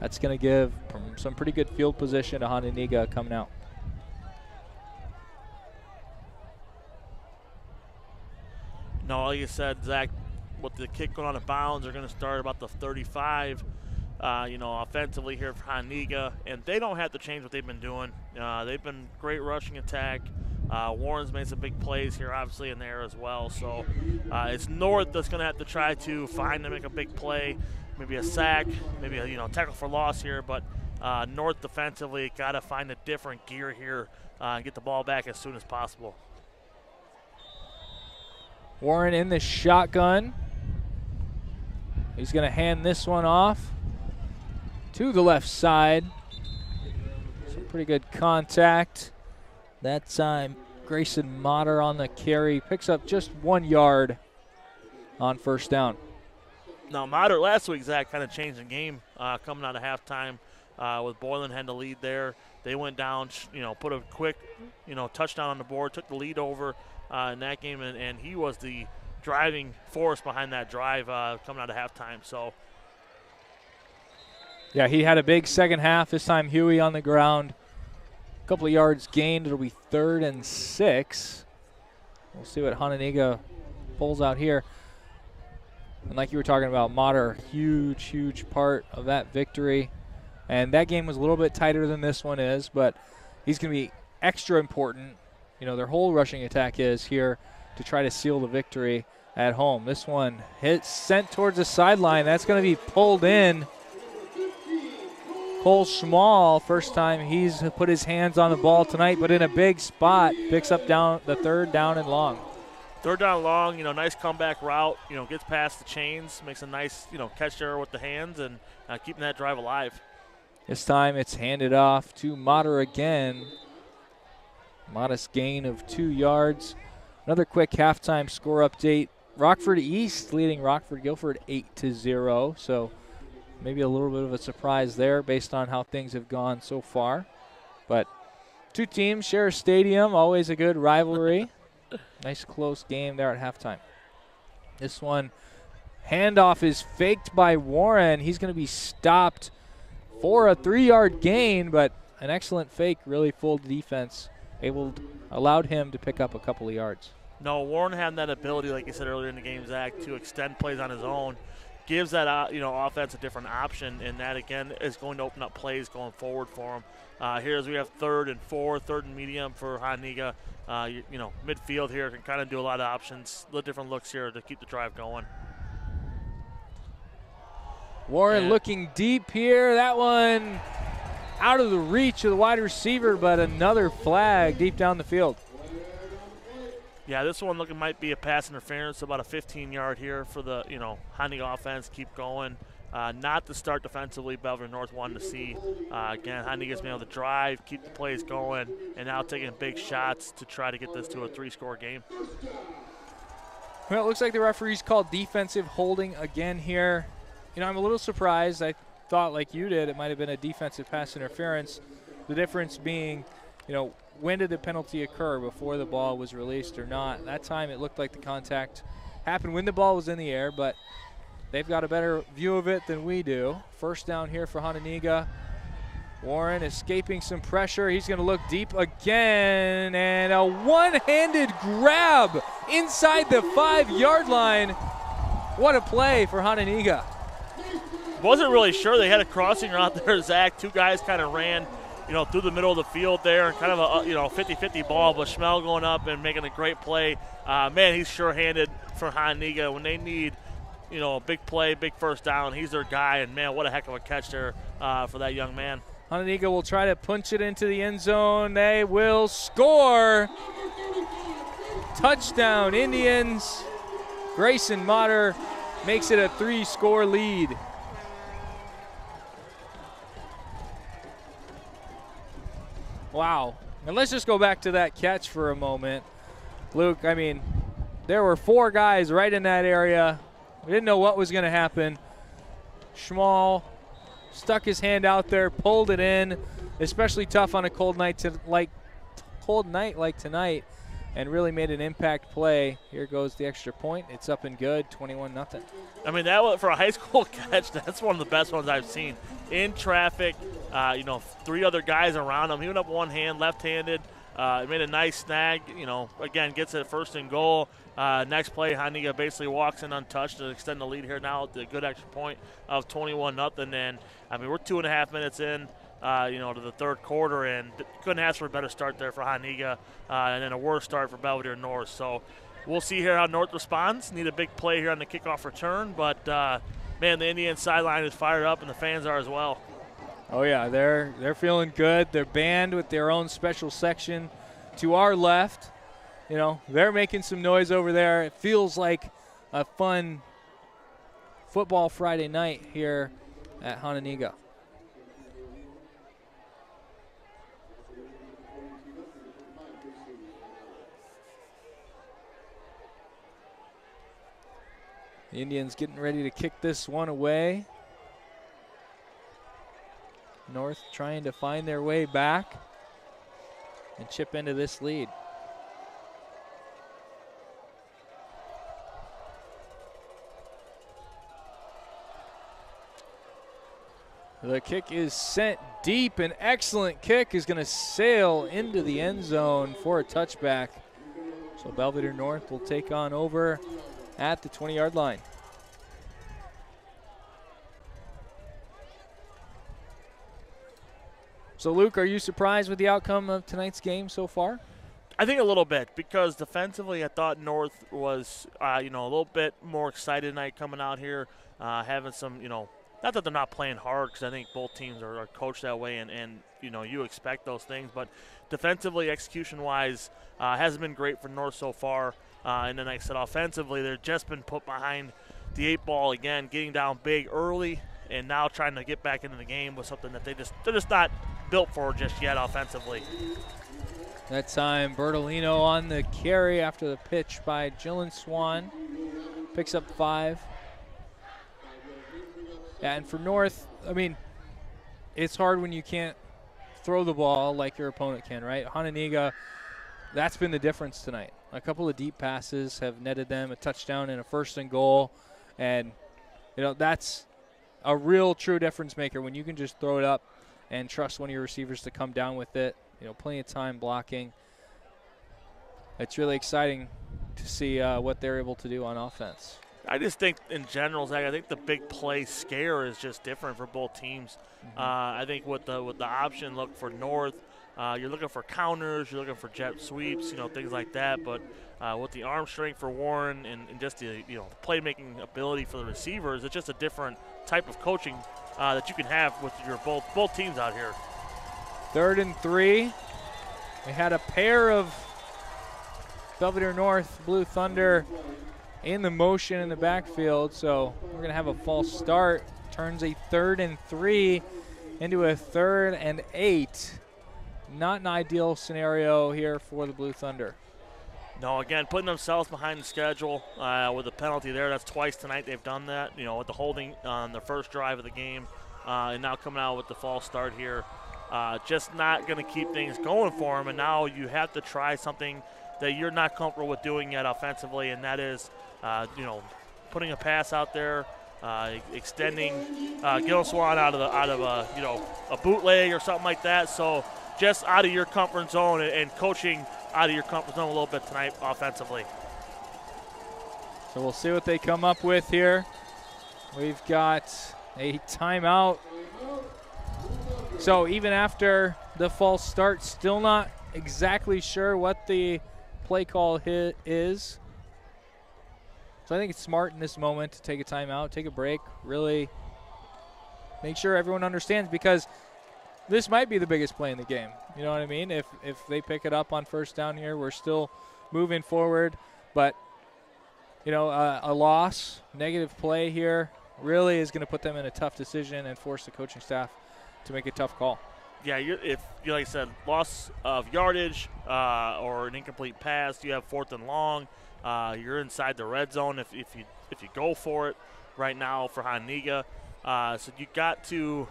That's going to give some pretty good field position to Hononegah coming out. No, like you said, Zach, with the kick going out of bounds, they're going to start about the 35. Offensively here for Hononegah, and they don't have to change what they've been doing. They've been great rushing attack. Warren's made some big plays here, obviously, in there as well. So it's North that's going to have to try to find and make a big play, maybe a sack, maybe a tackle for loss here. But North defensively got to find a different gear here and get the ball back as soon as possible. Warren in the shotgun. He's going to hand this one off to the left side. Some pretty good contact. That time, Grayson Motter on the carry picks up just 1 yard on first down. Now, Motter last week, Zach, kind of changed the game coming out of halftime with Boylan had the lead there. They went down, put a quick, touchdown on the board, took the lead over in that game, and he was the driving force behind that drive coming out of halftime. So, yeah, he had a big second half. This time, Huey on the ground. A couple of yards gained. It'll be 3rd and 6. We'll see what Hononegah pulls out here. And like you were talking about, Motter, huge part of that victory. And that game was a little bit tighter than this one is, but he's going to be extra important. Their whole rushing attack is here to try to seal the victory at home. This one sent towards the sideline. That's going to be pulled in. Cole Small, first time he's put his hands on the ball tonight, but in a big spot, picks up down the 3rd down and long. 3rd down long, nice comeback route, gets past the chains, makes a nice, catch there with the hands and keeping that drive alive. This time it's handed off to Motter again. Modest gain of 2 yards. Another quick halftime score update. Rockford East leading Rockford Guilford 8-0. So maybe a little bit of a surprise there based on how things have gone so far. But 2 teams share a stadium, always a good rivalry. Nice close game there at halftime. This one, handoff is faked by Warren. He's going to be stopped for a 3-yard gain, but an excellent fake really fooled the defense. Allowed him to pick up a couple of yards. No, Warren had that ability, like you said earlier in the game, Zach, to extend plays on his own. Gives that offense a different option, and that, again, is going to open up plays going forward for him. Here as we have 3rd and 4, 3rd and medium for Hononegah. Midfield here can kind of do a lot of options, different looks here to keep the drive going. Warren looking deep here. That one out of the reach of the wide receiver, but another flag deep down the field. Yeah, this one looking might be a pass interference, about a 15-yard here for the, Hononegah offense. Keep going. Not to start defensively. Belvidere North wanted to see. Again, Hononegah's been able to drive, keep the plays going, and now taking big shots to try to get this to a 3-score game. Well, it looks like the referee's called defensive holding again here. I'm a little surprised. I thought, like you did, it might have been a defensive pass interference. The difference being, when did the penalty occur, before the ball was released or not? That time it looked like the contact happened when the ball was in the air, but they've got a better view of it than we do. First down here for Hononegah. Warren escaping some pressure. He's going to look deep again, and a one-handed grab inside the 5-yard line. What a play for Hononegah. Wasn't really sure. They had a crossing route there, Zach. 2 guys kind of ran, through the middle of the field there, and kind of a, 50-50 ball, but Schmel going up and making a great play. Man, he's sure-handed for Hononegah when they need, a big play, big first down. He's their guy, and, man, what a heck of a catch there for that young man. Hononegah will try to punch it into the end zone. They will score. Touchdown, Indians. Grayson Motter makes it a 3-score lead. Wow. And let's just go back to that catch for a moment. Luke, there were 4 guys right in that area. We didn't know what was going to happen. Schmal stuck his hand out there, pulled it in, especially tough on a cold night like tonight, and really made an impact play. Here goes the extra point. It's up and good, 21-0. That was, for a high school catch, that's one of the best ones I've seen. In traffic, 3 other guys around him. He went up one hand, left-handed. Made a nice snag, again, gets it 1st and goal. Next play, Hononegah basically walks in untouched to extend the lead here now with a good extra point of 21-0. And, we're 2.5 minutes in, to the 3rd quarter, and couldn't ask for a better start there for Hononegah, and then a worse start for Belvidere North. So we'll see here how North responds. Need a big play here on the kickoff return, but, man, the Indian sideline is fired up, and the fans are as well. Oh, yeah, they're feeling good. They're banned with their own special section to our left. you know, they're making some noise over there. It feels like a fun football Friday night here at Hononegah. The Indians getting ready to kick this one away. North trying to find their way back and chip into this lead. The kick is sent deep. An excellent kick is going to sail into the end zone for a touchback. So Belvidere North will take on over at the 20-yard line. So, Luke, are you surprised with the outcome of tonight's game so far? I think a little bit, because defensively I thought North was, a little bit more excited tonight coming out here, having some, not that they're not playing hard, because I think both teams are coached that way, and you expect those things. But defensively, execution-wise, hasn't been great for North so far. And then, like I said, offensively, they've just been put behind the 8 ball again, getting down big early, and now trying to get back into the game with something that they're just not built for just yet offensively. That time, Bertolino on the carry after the pitch by Jillian Swan. Picks up 5. And for North, I mean, it's hard when you can't throw the ball like your opponent can, right? Hononegah, that's been the difference tonight. A couple of deep passes have netted them a touchdown and a 1st and goal. And, that's a real true difference maker when you can just throw it up and trust one of your receivers to come down with it. Plenty of time blocking. It's really exciting to see what they're able to do on offense. I just think in general, Zach, I think the big play scare is just different for both teams. Mm-hmm. I think with the option look for North, you're looking for counters, you're looking for jet sweeps, things like that. But with the arm strength for Warren and just the playmaking ability for the receivers, it's just a different type of coaching that you can have with your both teams out here. 3rd and 3. We had a pair of Belvidere North Blue Thunder in the motion in the backfield, so we're going to have a false start. Turns a 3rd and 3 into a 3rd and 8. Not an ideal scenario here for the Blue Thunder. No, again, putting themselves behind the schedule with a penalty there. That's twice tonight they've done that, with the holding on the first drive of the game, and now coming out with the false start here. Just not going to keep things going for them, and now you have to try something that you're not comfortable with doing yet offensively, and that is, putting a pass out there, extending Gil Swan out of a bootleg or something like that. So just out of your comfort zone and coaching out of your comfort zone a little bit tonight offensively. So we'll see what they come up with here. We've got a timeout. So even after the false start, still not exactly sure what the play call hit is. So I think it's smart in this moment to take a timeout, take a break, really make sure everyone understands, because this might be the biggest play in the game. You know what I mean? If they pick it up on 1st down here, we're still moving forward. But, a loss, negative play here really is going to put them in a tough decision and force the coaching staff to make a tough call. Yeah, if you like I said, loss of yardage or an incomplete pass, you have 4th and long. You're inside the red zone if you go for it right now for Hononegah. So you got to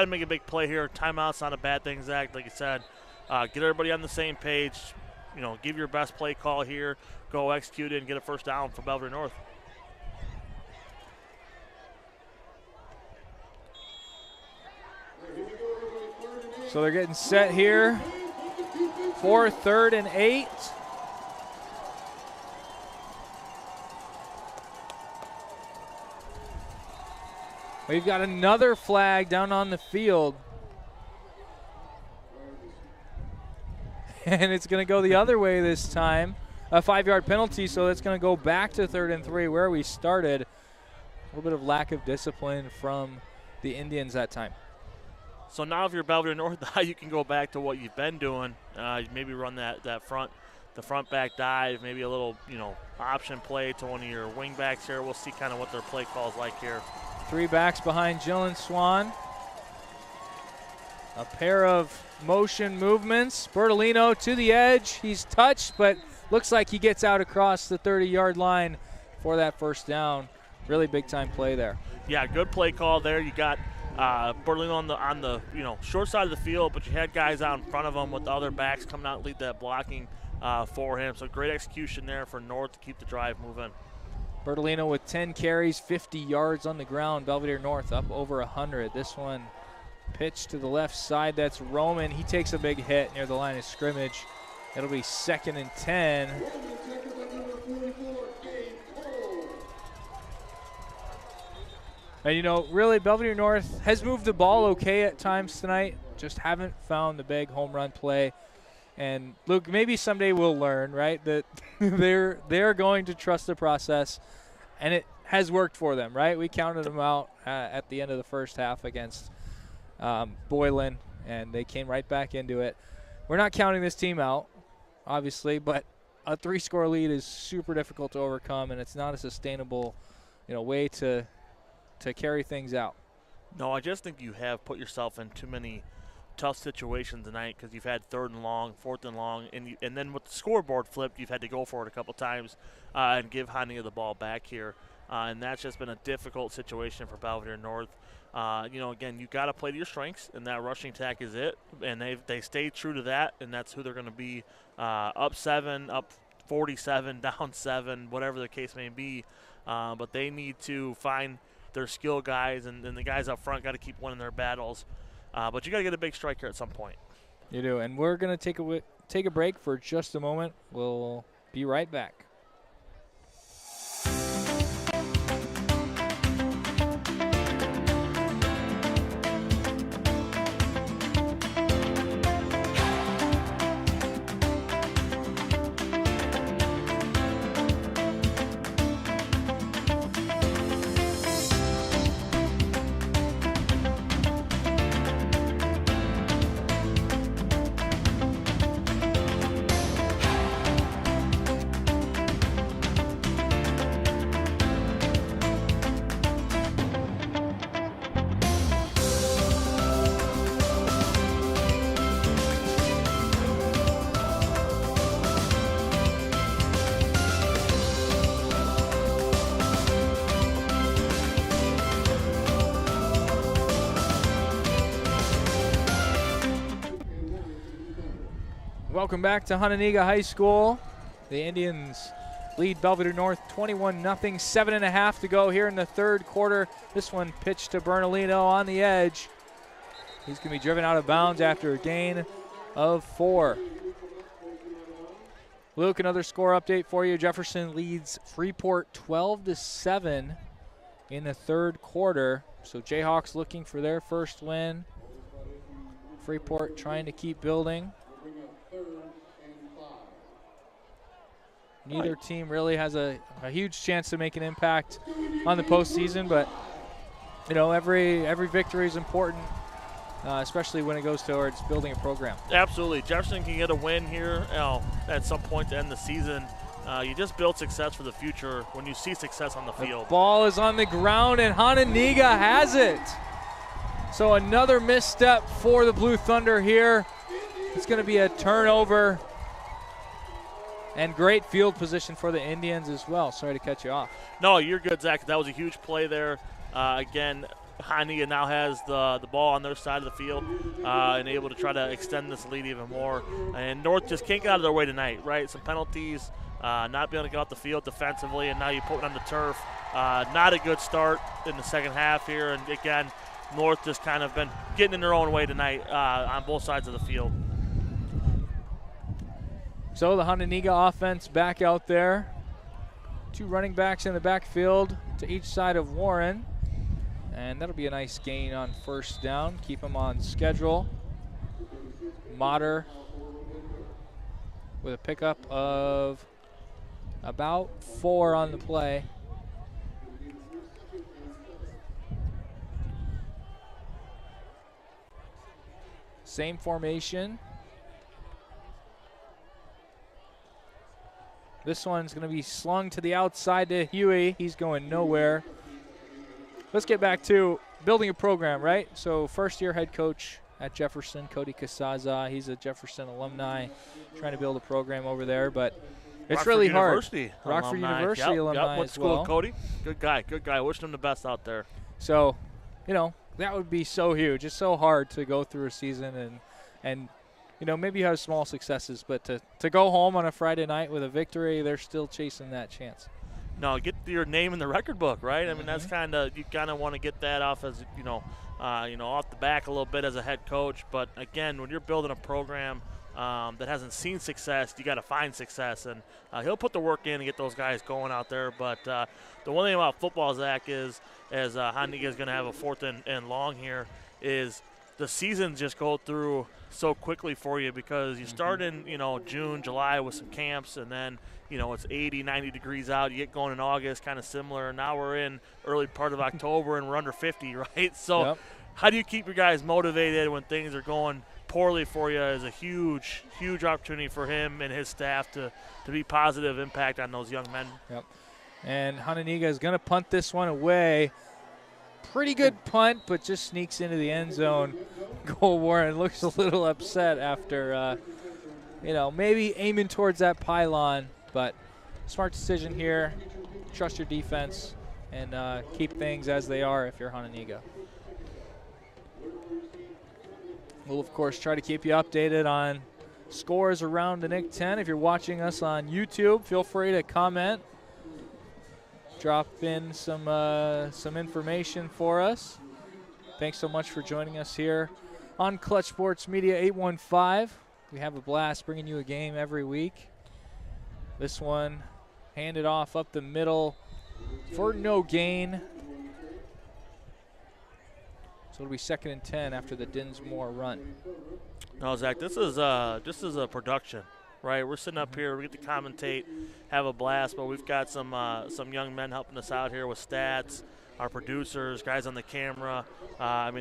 make a big play here. Timeout's not a bad thing, Zach. Like you said, get everybody on the same page. Give your best play call here. Go execute it and get a 1st down for Belvidere North. So they're getting set here for 3rd and 8. We've got another flag down on the field. And it's going to go the other way this time. A 5-yard penalty, so it's going to go back to 3rd and 3 where we started. A little bit of lack of discipline from the Indians that time. So now if you're Belvidere North, you can go back to what you've been doing. Maybe run that front the front back dive, maybe a little, option play to one of your wing backs here. We'll see kind of what their play call is like here. 3 backs behind Jillian Swan. A pair of motion movements. Bertolino to the edge. He's touched, but looks like he gets out across the 30-yard line for that first down. Really big-time play there. Yeah, good play call there. You got Bertolino on the short side of the field, but you had guys out in front of him with the other backs coming out and lead that blocking for him. So great execution there for North to keep the drive moving. Bertolino with 10 carries, 50 yards on the ground. Belvidere North up over 100. This one pitched to the left side. That's Roman. He takes a big hit near the line of scrimmage. It'll be 2nd and 10. And, really, Belvidere North has moved the ball okay at times tonight. Just haven't found the big home run play. And, Luke, maybe someday we'll learn, right, that they're going to trust the process. And it has worked for them, right? We counted them out at the end of the first half against Boylan, and they came right back into it. We're not counting this team out, obviously, but a 3-score lead is super difficult to overcome, and it's not a sustainable, way to carry things out. No, I just think you have put yourself in too many tough situations tonight because you've had 3rd and long, 4th and long, and then with the scoreboard flipped, you've had to go for it a couple times and give Hononegah the ball back here. And that's just been a difficult situation for Belvidere North. Again, you got to play to your strengths, and that rushing attack is it. And they stay true to that, and that's who they're going to be. Up 7, up 47, down 7, whatever the case may be. But they need to find their skill guys, and the guys up front got to keep winning their battles. But you got to get a big strike here at some point. You do, and we're going to take a break for just a moment. We'll be right back. Welcome back to Hononegah High School. The Indians lead Belvidere North 21-0, 7.5 to go here in the 3rd quarter. This one pitched to Bernalino on the edge. He's going to be driven out of bounds after a gain of 4. Luke, another score update for you. Jefferson leads Freeport 12-7 in the 3rd quarter. So Jayhawks looking for their first win. Freeport trying to keep building. Neither team really has a huge chance to make an impact on the postseason, but every victory is important, especially when it goes towards building a program. Absolutely, Jefferson can get a win here at some point to end the season. You just build success for the future when you see success on the field. The ball is on the ground, and Hononegah has it. So another misstep for the Blue Thunder here. It's going to be a turnover. And great field position for the Indians as well. Sorry to cut you off. No, you're good, Zach. That was a huge play there. Again, Hononegah now has the ball on their side of the field and able to try to extend this lead even more. And North just can't get out of their way tonight, right? Some penalties, not being able to get off the field defensively, and now you put it on the turf. Not a good start in the second half here. And, again, North just kind of been getting in their own way tonight on both sides of the field. So the Hononegah offense back out there. 2 running backs in the backfield to each side of Warren. And that'll be a nice gain on first down. Keep them on schedule. Motter with a pickup of about 4 on the play. Same formation. This one's going to be slung to the outside to Huey. He's going nowhere. Let's get back to building a program, right? So first-year head coach at Jefferson, Cody Casaza. He's a Jefferson alumni, trying to build a program over there, but it's Rockford really University hard. Rockford alumni. University alumni What as school, well. Cody? Good guy. Wishing him the best out there. So, that would be so huge. It's so hard to go through a season and maybe you have small successes, but to go home on a Friday night with a victory, they're still chasing that chance. No, get your name in the record book, right? I mean, that's you kind of want to get that off as off the back a little bit as a head coach. But again, when you're building a program that hasn't seen success, you got to find success, and he'll put the work in and get those guys going out there. But the one thing about football, Zach, is as Hononegah is going to have a 4th and long here, is the seasons just go through so quickly for you because you start in June, July with some camps, and then it's 80, 90 degrees out. You get going in August, kind of similar. Now we're in early part of October and we're under 50, right? So how do you keep your guys motivated when things are going poorly for you is a huge, huge opportunity for him and his staff to be positive impact on those young men. Yep. And Hononegah is going to punt this one away. Pretty good punt, but just sneaks into the end zone. Cole Warren looks a little upset after, maybe aiming towards that pylon. But smart decision here. Trust your defense and keep things as they are if you're Hononegah. We'll, of course, try to keep you updated on scores around the NIC-10. If you're watching us on YouTube, feel free to comment. Drop in some information for us. Thanks so much for joining us here on Clutch Sports Media 815. We have a blast bringing you a game every week. This one handed off up the middle for no gain. So it'll be 2nd and 10 after the Dinsmore run. No, Zach, this is a production, right? We're sitting up here, we get to commentate, have a blast, but we've got some young men helping us out here with stats, our producers, guys on the camera.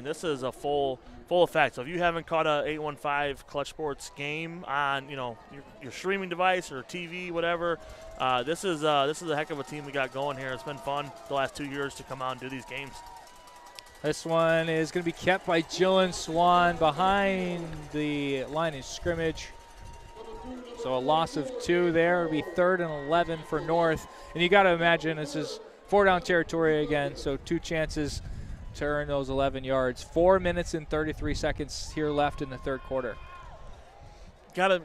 This is a full effect. So if you haven't caught a 815 Clutch Sports game on your streaming device or TV, whatever, this is a heck of a team we got going here. It's been fun the last 2 years to come out and do these games. This one is going to be kept by Jillian Swan behind the line of scrimmage. So a loss of 2 there. It'll be 3rd and 11 for North. And you got to imagine this is 4-down territory again, so 2 chances to earn those 11 yards. 4 minutes and 33 seconds here left in the 3rd quarter. Gotta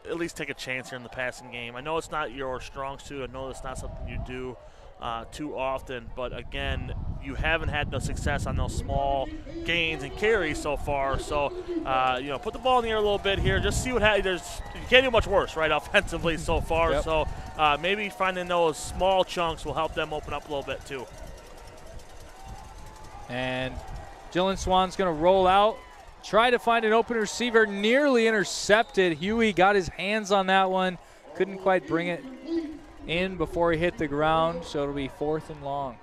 at least take a chance here in the passing game. I know it's not your strong suit. I know it's not something you do too often, but again, you haven't had no success on those small gains and carries so far. So, put the ball in the air a little bit here. Just see what happens. You can't do much worse, right, offensively so far. Yep. So maybe finding those small chunks will help them open up a little bit too. And Jillian Swan's going to roll out, try to find an open receiver, nearly intercepted. Huey got his hands on that one, couldn't quite bring it in before he hit the ground, so it'll be 4th and long.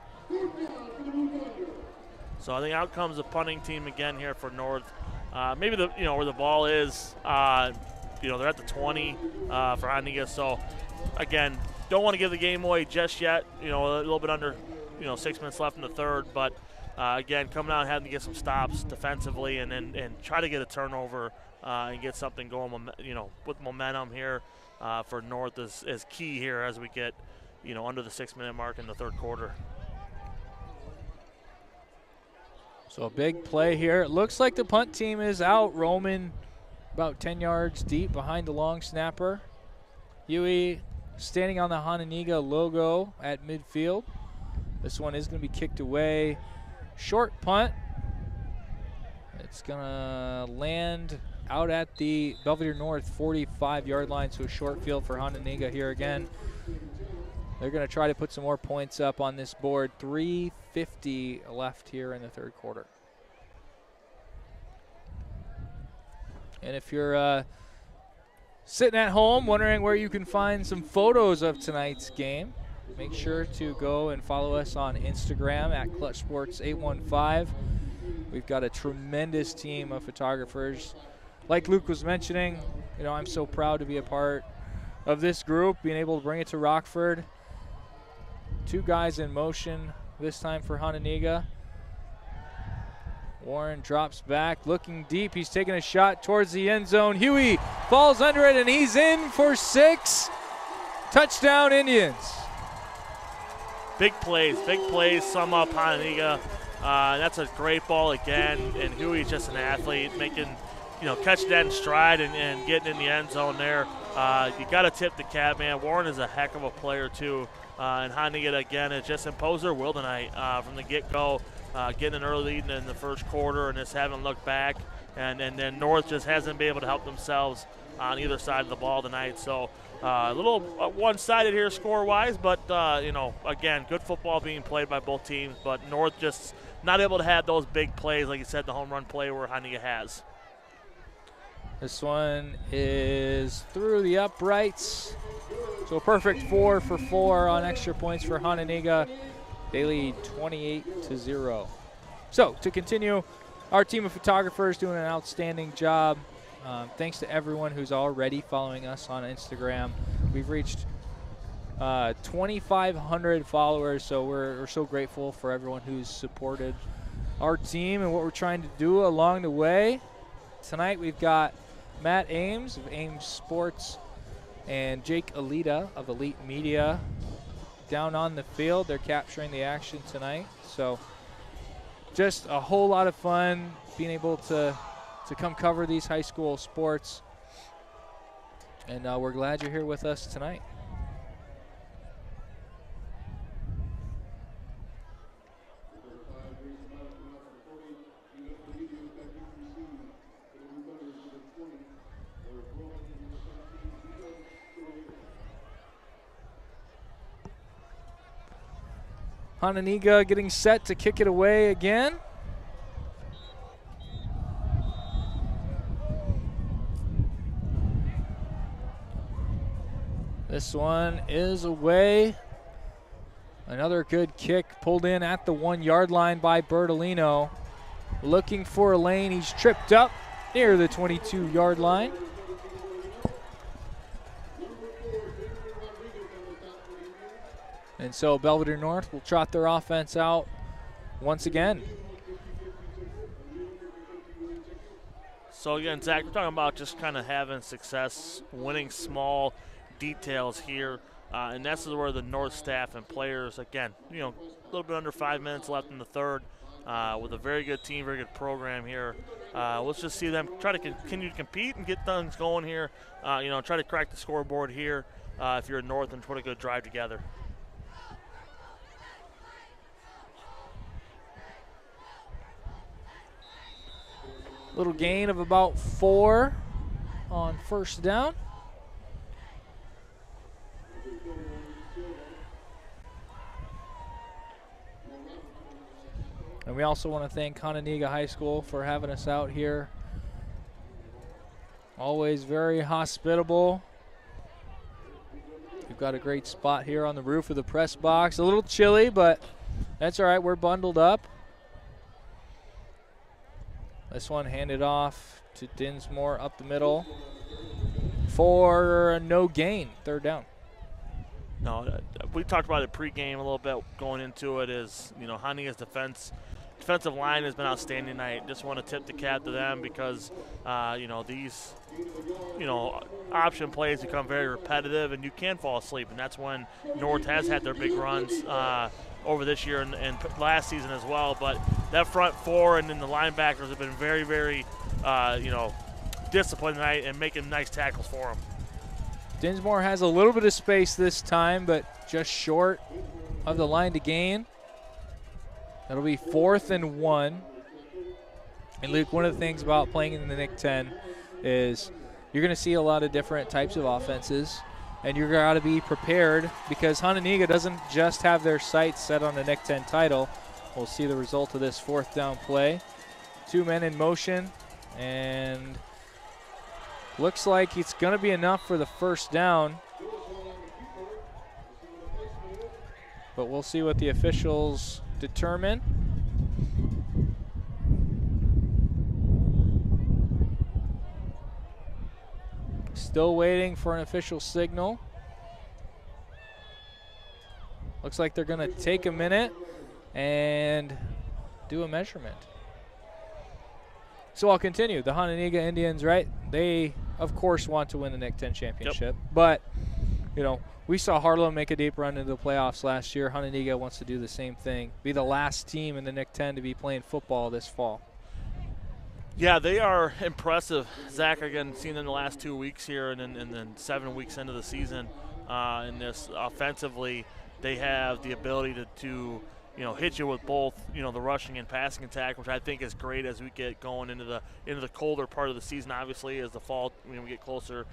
So I think out comes the punting team again here for North. Maybe where the ball is, they're at the 20 for Hononegah. So again, don't want to give the game away just yet. A little bit under 6 minutes left in the 3rd, but again, coming out and having to get some stops defensively and try to get a turnover and get something going. With momentum here for North is key here as we get under the 6-minute mark in the 3rd quarter. So a big play here. It looks like the punt team is out roaming about 10 yards deep behind the long snapper. Huey standing on the Hononegah logo at midfield. This one is going to be kicked away. Short punt. It's going to land out at the Belvidere North 45-yard line, so a short field for Hononegah here again. They're going to try to put some more points up on this board. 3:50 left here in the 3rd quarter. And if you're sitting at home wondering where you can find some photos of tonight's game, make sure to go and follow us on Instagram at Clutch Sports 815. We've got a tremendous team of photographers. Like Luke was mentioning, I'm so proud to be a part of this group, being able to bring it to Rockford. 2 guys in motion this time for Hononegah. Warren drops back, looking deep. He's taking a shot towards the end zone. Huey falls under it, and he's in for 6. Touchdown, Indians. Big plays, sum up Hononegah. That's a great ball again, and Huey's just an athlete, making, catching that in stride and getting in the end zone there. You got to tip the cap, man. Warren is a heck of a player, too. And Hononegah, again, has just imposed their will tonight from the get-go, getting an early lead in the first quarter and just haven't looked back. And then North just hasn't been able to help themselves on either side of the ball tonight. So a little one-sided here score-wise, but, again, good football being played by both teams. But North just not able to have those big plays, like you said, the home run play where Hononegah has. This one is through the uprights. So a perfect 4 for 4 on extra points for Hononegah. They lead 28-0. So to continue, our team of photographers doing an outstanding job. Thanks to everyone who's already following us on Instagram. We've reached 2,500 followers, so we're so grateful for everyone who's supported our team and what we're trying to do along the way. Tonight we've got Matt Ames of Ames Sports and Jake Alita of Elite Media down on the field. They're capturing the action tonight. So just a whole lot of fun being able to come cover these high school sports. And we're glad you're here with us tonight. Hononegah getting set to kick it away again. This one is away. Another good kick pulled in at the 1-yard line by Bertolino. Looking for a lane. He's tripped up near the 22-yard line. And so Belvidere North will trot their offense out once again. So again, Zach, we're talking about just kind of having success, winning small details here. And that's where the North staff and players, again, a little bit under 5 minutes left in the third with a very good team, very good program here. Let's just see them try to continue to compete and get things going here. Try to crack the scoreboard here if you're North and put a good drive together. Little gain of about 4 on first down. And we also want to thank Hononegah High School for having us out here. Always very hospitable. We've got a great spot here on the roof of the press box. A little chilly, but that's all right. We're bundled up. This one handed off to Dinsmore up the middle for a no gain, third down. No, we talked about it pregame a little bit going into it. Is Hononegah's defensive line has been outstanding tonight. Just want to tip the cap to them because these option plays become very repetitive and you can fall asleep, and that's when North has had their big runs over this year and last season as well. But that front four and then the linebackers have been very, very disciplined tonight and making nice tackles for them. Dinsmore has a little bit of space this time, but just short of the line to gain. That'll be 4th and 1. And Luke, one of the things about playing in the NIC-10 is you're going to see a lot of different types of offenses, and you're going to be prepared because Hononegah doesn't just have their sights set on the NIC-10 title. We'll see the result of this 4th down play. 2 men in motion, and looks like it's going to be enough for the first down. But we'll see what the officials determine. Still waiting for an official signal. Looks like they're going to take a minute and do a measurement. So I'll continue. The Hononegah Indians, right? They, of course, want to win the NIC-10 championship. Yep. But, you know, we saw Harlow make a deep run into the playoffs last year. Hononegah wants to do the same thing. Be the last team in the NIC-10 to be playing football this fall. Yeah, they are impressive. Zach, again, seen in the last 2 weeks here and then 7 weeks into the season. In this offensively, they have the ability to you know, hit you with both, you know, the rushing and passing attack, which I think is great as we get going into the colder part of the season. Obviously, as the fall, when we get closer,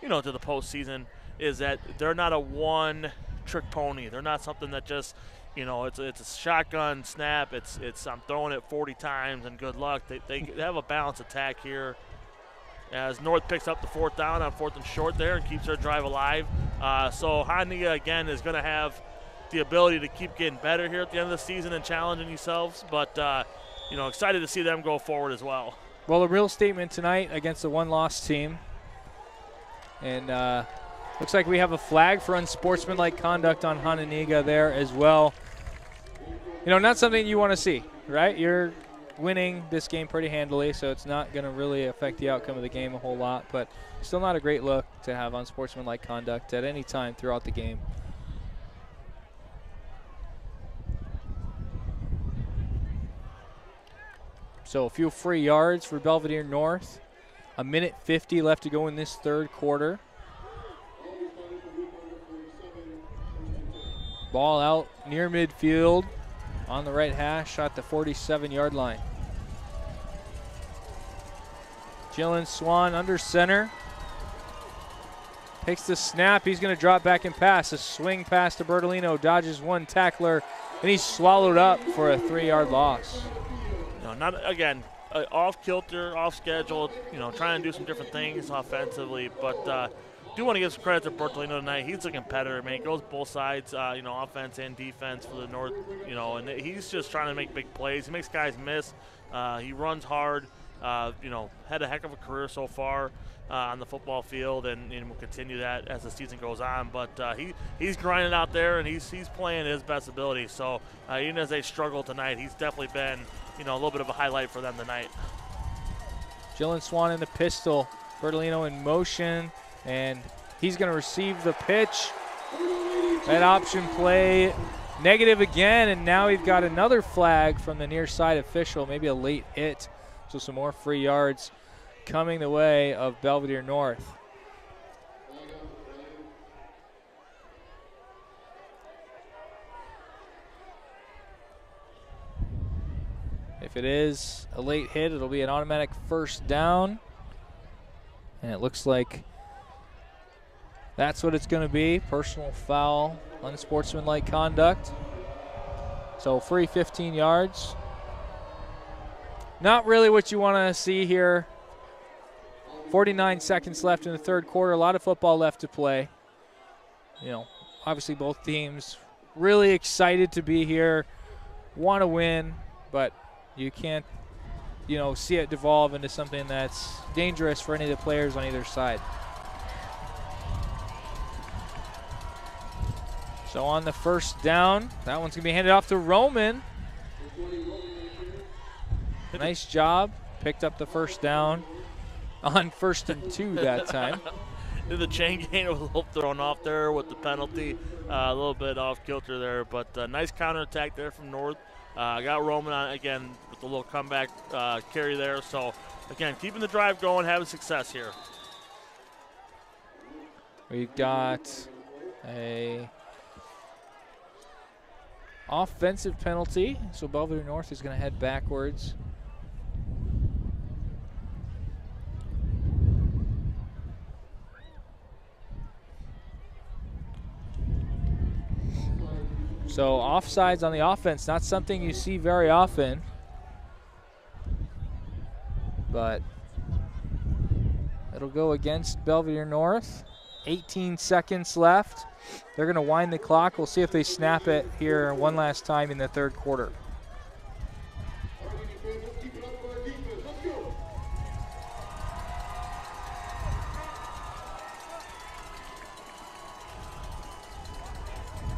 you know, to the postseason, is that they're not a one-trick pony. They're not something that just, you know, it's a shotgun snap. It's I'm throwing it 40 times and good luck. They have a balanced attack here. As North picks up the 4th down on 4th and short there and keeps their drive alive. So Hononegah again is going to have the ability to keep getting better here at the end of the season and challenging themselves, but you know, excited to see them go forward as well. Well, a real statement tonight against a one-loss team, and looks like we have a flag for unsportsmanlike conduct on Hononegah there as well. You know, not something you want to see, right? You're winning this game pretty handily, so it's not going to really affect the outcome of the game a whole lot, but still not a great look to have unsportsmanlike conduct at any time throughout the game. So a few free yards for Belvidere North. 1:50 left to go in this 3rd quarter. Ball out near midfield on the right hash at the 47-yard line. Jalen Swan under center. Takes the snap. He's going to drop back and pass. A swing pass to Bertolino. Dodges one tackler, and he's swallowed up for a 3-yard loss. No, not again. Off kilter, off schedule. You know, trying to do some different things offensively, but do want to give some credit to Bertolino tonight. He's a competitor, man. He goes both sides, you know, offense and defense for the North. You know, and he's just trying to make big plays. He makes guys miss. He runs hard. You know, had a heck of a career so far on the football field, and will continue that as the season goes on. But he's grinding out there, and he's playing his best ability. So even as they struggle tonight, he's definitely been, you know, a little bit of a highlight for them tonight. Jalen Swan in the pistol, Bertolino in motion, and he's going to receive the pitch. That option play negative again, and now we've got another flag from the near side official, maybe a late hit. So some more free yards coming the way of Belvidere North. If it is a late hit, it'll be an automatic 1st down. And it looks like that's what it's going to be. Personal foul, unsportsmanlike conduct. So free 15 yards. Not really what you want to see here. 49 seconds left in the 3rd quarter. A lot of football left to play. You know, obviously both teams really excited to be here, want to win, but you can't, you know, see it devolve into something that's dangerous for any of the players on either side. So on the 1st down, that one's going to be handed off to Roman. Nice job. Picked up the 1st down on 1st and 2 that time. The chain gain was a little thrown off there with the penalty. A little bit off kilter there, but nice counterattack there from North. Got Roman on again with a little comeback carry there. So, again, keeping the drive going, having success here. We've got a offensive penalty, so Belvidere North is going to head backwards. So offsides on the offense, not something you see very often, but it'll go against Belvidere North. 18 seconds left. They're going to wind the clock. We'll see if they snap it here one last time in the 3rd quarter.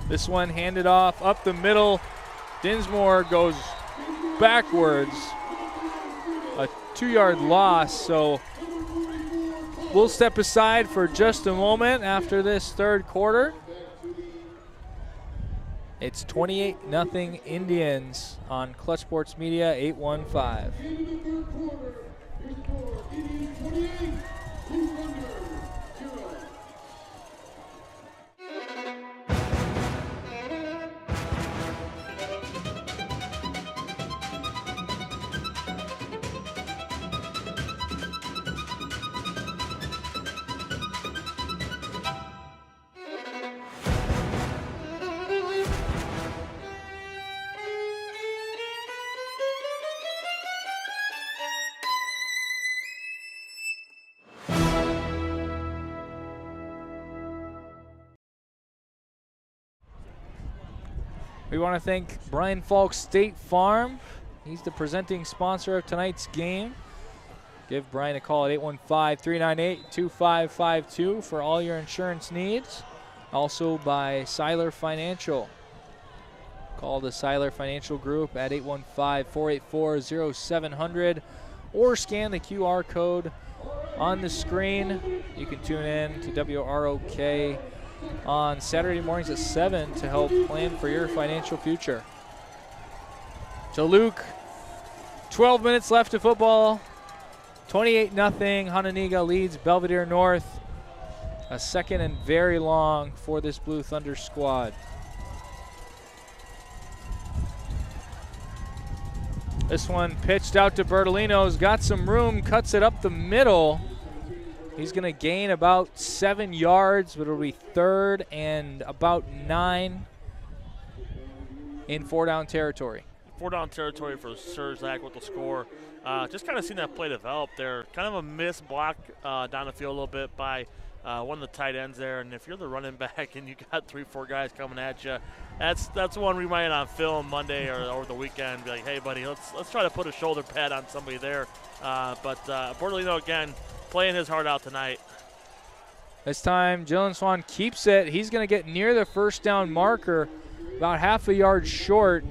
This one handed off up the middle. Dinsmore goes backwards. A 2-yard loss, so we'll step aside for just a moment after this third quarter. It's 28-0 Indians on Clutch Sports Media 815. We want to thank Brian Faulk State Farm. He's the presenting sponsor of tonight's game. Give Brian a call at 815-398-2552 for all your insurance needs. Also by Seiler Financial. Call the Seiler Financial Group at 815-484-0700 or scan the QR code on the screen. You can tune in to WROK on Saturday mornings at 7 to help plan for your financial future. To Luke, 12 minutes left of football. 28-0, Hononegah leads Belvidere North. A second and very long for this Blue Thunder squad. This one pitched out to Bertolino's, got some room, cuts it up the middle. He's going to gain about 7 yards, but it'll be third and about 9 in 4-down territory. 4-down territory for Surzak with the score. Just kind of seen that play develop there. Kind of a missed block down the field a little bit by one of the tight ends there. And if you're the running back and you got 3-4 guys coming at you, that's one we might on film Monday or over the weekend. Be like, hey, buddy, let's try to put a shoulder pad on somebody there. But Bertolino, again, playing his heart out tonight. This time, Jalen Swan keeps it. He's going to get near the first down marker, about half a yard short.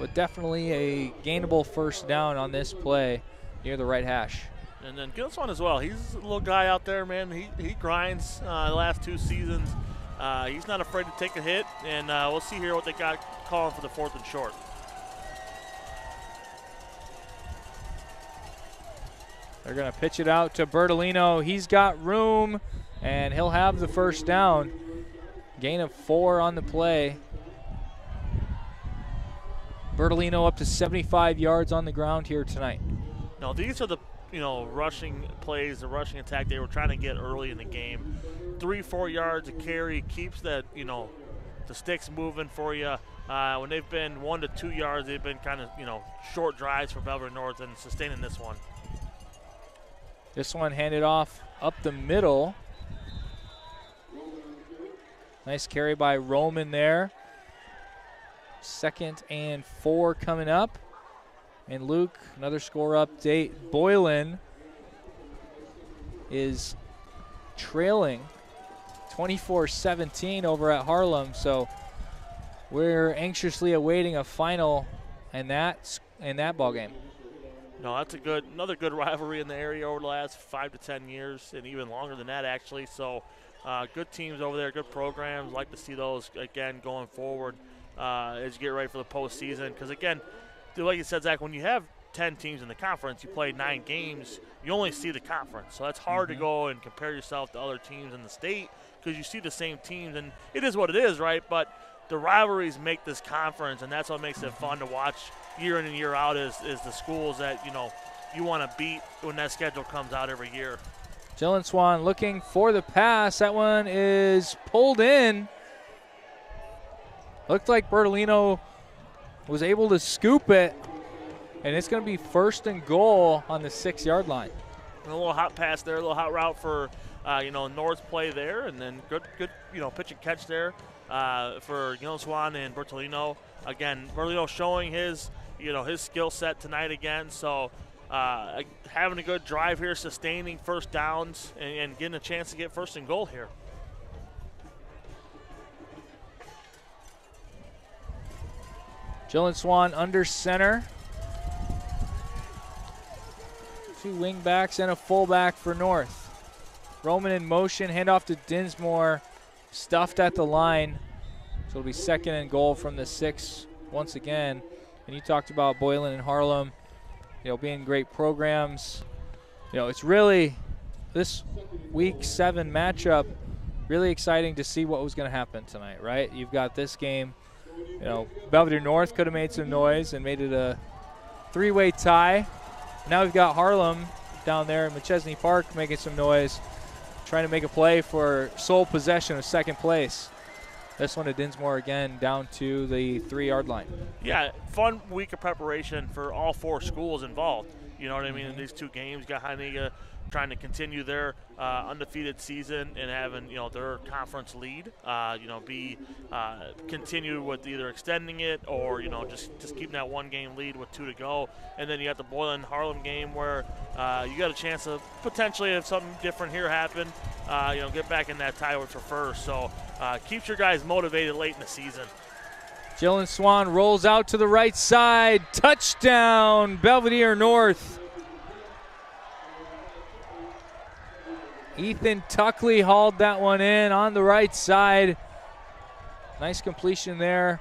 But definitely a gainable first down on this play near the right hash. And then Jalen Swan as well. He's a little guy out there, man. He grinds the last 2 seasons. He's not afraid to take a hit. And we'll see here what they got calling for the 4th and short. They're going to pitch it out to Bertolino. He's got room, and he'll have the first down. Gain of 4 on the play. Bertolino up to 75 yards on the ground here tonight. Now, these are the rushing plays, the rushing attack they were trying to get early in the game. 3-4 yards a carry keeps that, the sticks moving for you. When they've been 1 to 2 yards, they've been kind of, short drives for Belvidere North and sustaining this one. This one handed off up the middle. Nice carry by Roman there. 2nd and 4 coming up. And Luke, another score update. Boylan is trailing 24-17 over at Harlem. So we're anxiously awaiting a final in that ball game. No, that's another good rivalry in the area over the last 5 to 10 years, and even longer than that, actually. So, good teams over there, good programs. Like to see those again going forward as you get ready for the postseason. Because again, like you said, Zach, when you have 10 teams in the conference, you play 9 games, you only see the conference. So that's hard to go and compare yourself to other teams in the state because you see the same teams, and it is what it is, right? But the rivalries make this conference, and that's what makes it fun to watch year in and year out is the schools that, you want to beat when that schedule comes out every year. Jalen Swan looking for the pass. That one is pulled in. Looked like Bertolino was able to scoop it, and it's going to be 1st and goal on the 6-yard line. And a little hot pass there, a little hot route for, North's play there, and then good, pitch and catch there for Jalen Swan and Bertolino. Again, Bertolino showing his skill set tonight again. So having a good drive here, sustaining first downs, and getting a chance to get 1st and goal here. Jillian Swan under center. 2 wing backs and a fullback for North. Roman in motion, handoff to Dinsmore, stuffed at the line. So it'll be 2nd and goal from the 6 once again. And you talked about Boylan and Harlem, being great programs. It's really this week 7 matchup, really exciting to see what was going to happen tonight, right? You've got this game. Belvidere North could have made some noise and made it a 3-way tie. Now we've got Harlem down there in McChesney Park making some noise, trying to make a play for sole possession of 2nd place. This one to Dinsmore again, down to the 3-yard line. Yeah, fun week of preparation for all 4 schools involved. You know what I mean? In these 2 games, got Hononegah trying to continue their undefeated season and having, their conference lead, continue with either extending it or, just keeping that 1-game lead with 2 to go. And then you got the Boylan Harlem game where you got a chance of potentially, if something different here happened, get back in that tie for first. So keeps your guys motivated late in the season. Jillian Swan rolls out to the right side. Touchdown, Belvidere North. Ethan Tuckley hauled that one in on the right side. Nice completion there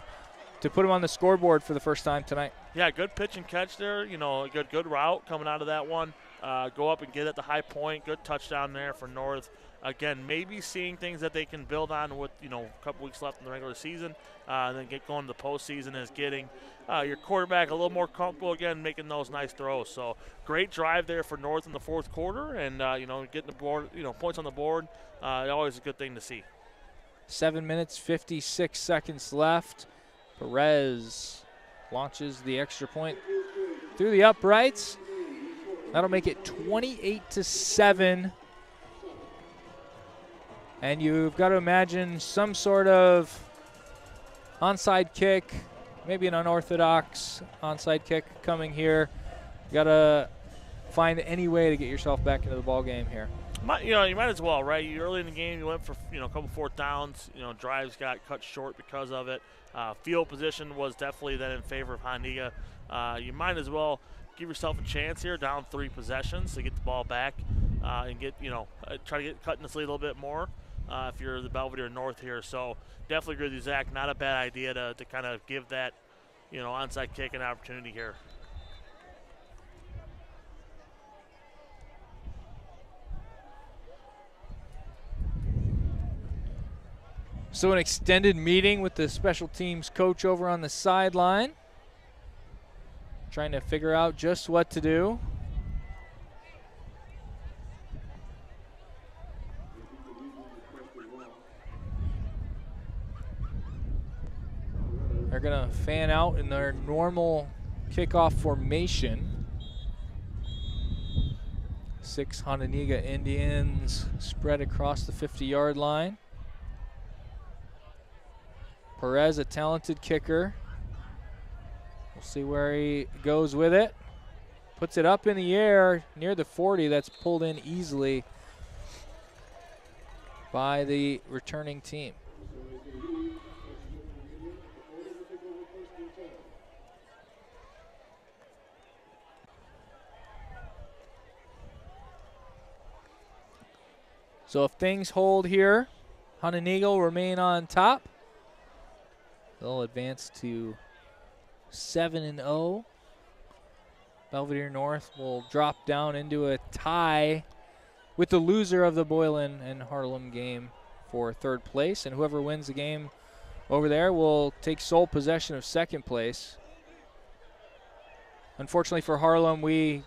to put him on the scoreboard for the first time tonight. Yeah, good pitch and catch there. A good route coming out of that one. Go up and get at the high point. Good touchdown there for North. Again, maybe seeing things that they can build on with, a couple weeks left in the regular season, and then get going to the postseason is getting your quarterback a little more comfortable again, making those nice throws. So great drive there for North in the 4th quarter, and, getting the board, points on the board, always a good thing to see. 7 minutes, 56 seconds left. Perez launches the extra point through the uprights. That'll make it 28-7. And you've got to imagine some sort of onside kick, maybe an unorthodox onside kick coming here. You got to find any way to get yourself back into the ball game here. You might as well, right? Early in the game, you went for a couple 4th downs. Drives got cut short because of it. Field position was definitely then in favor of Hononegah. You might as well give yourself a chance here, down 3 possessions to get the ball back and get try to get cutting this lead a little bit more. If you're the Belvidere North here. So definitely agree with you, Zach. Not a bad idea to kind of give that, onside kick an opportunity here. So an extended meeting with the special teams coach over on the sideline, trying to figure out just what to do. They're going to fan out in their normal kickoff formation. 6 Hononegah Indians spread across the 50-yard line. Perez, a talented kicker. We'll see where he goes with it. Puts it up in the air near the 40. That's pulled in easily by the returning team. So if things hold here, Hononegah will remain on top. They'll advance to 7-0. Belvidere North will drop down into a tie with the loser of the Boylan and Harlem game for 3rd place. And whoever wins the game over there will take sole possession of 2nd place. Unfortunately for Harlem, we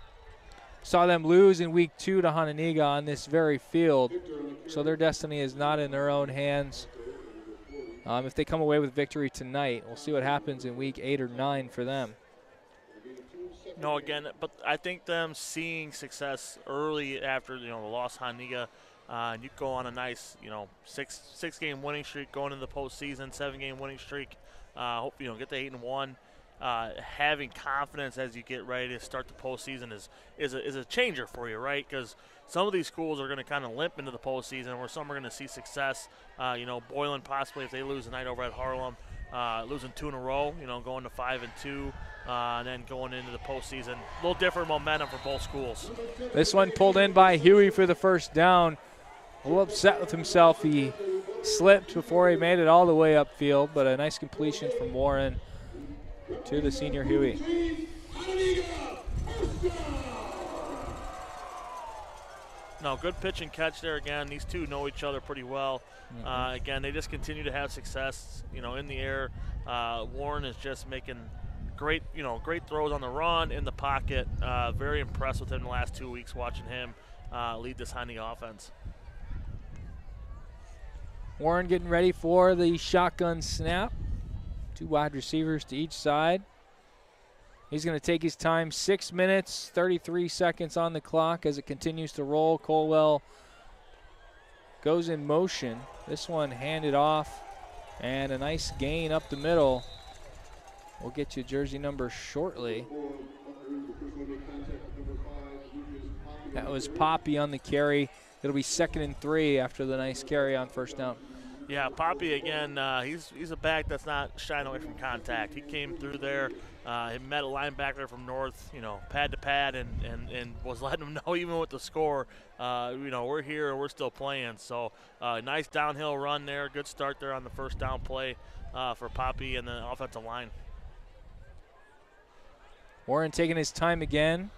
saw them lose in week 2 to Hononegah on this very field. So their destiny is not in their own hands. If they come away with victory tonight, we'll see what happens in week 8 or 9 for them. No, again, but I think them seeing success early after, the loss Hononegah, and you go on a nice, six-game winning streak going into the postseason, 7-game winning streak. Hope, get the 8-1. Having confidence as you get ready to start the postseason is a changer for you, right? Because some of these schools are going to kind of limp into the postseason, where some are going to see success. Boylan possibly if they lose tonight over at Harlem, losing 2 in a row, going to 5-2, and then going into the postseason. A little different momentum for both schools. This one pulled in by Huey for the first down. A little upset with himself. He slipped before he made it all the way upfield, but a nice completion from Warren to the senior Huey. No, good pitch and catch there again. These two know each other pretty well. Again, they just continue to have success, in the air. Warren is just making great throws on the run, in the pocket. Very impressed with him the last 2 weeks watching him lead this Hononegah offense. Warren getting ready for the shotgun snap. 2 wide receivers to each side. He's going to take his time, 6 minutes, 33 seconds on the clock as it continues to roll. Colwell goes in motion. This one handed off, and a nice gain up the middle. We'll get you jersey number shortly. That was Poppy on the carry. It'll be 2nd and 3 after the nice carry on first down. Yeah, Poppy again, he's a back that's not shying away from contact. He came through there. He met a linebacker from North, pad to pad, and was letting him know even with the score, we're here and we're still playing. So nice downhill run there. Good start there on the first down play for Poppy and the offensive line. Warren taking his time again.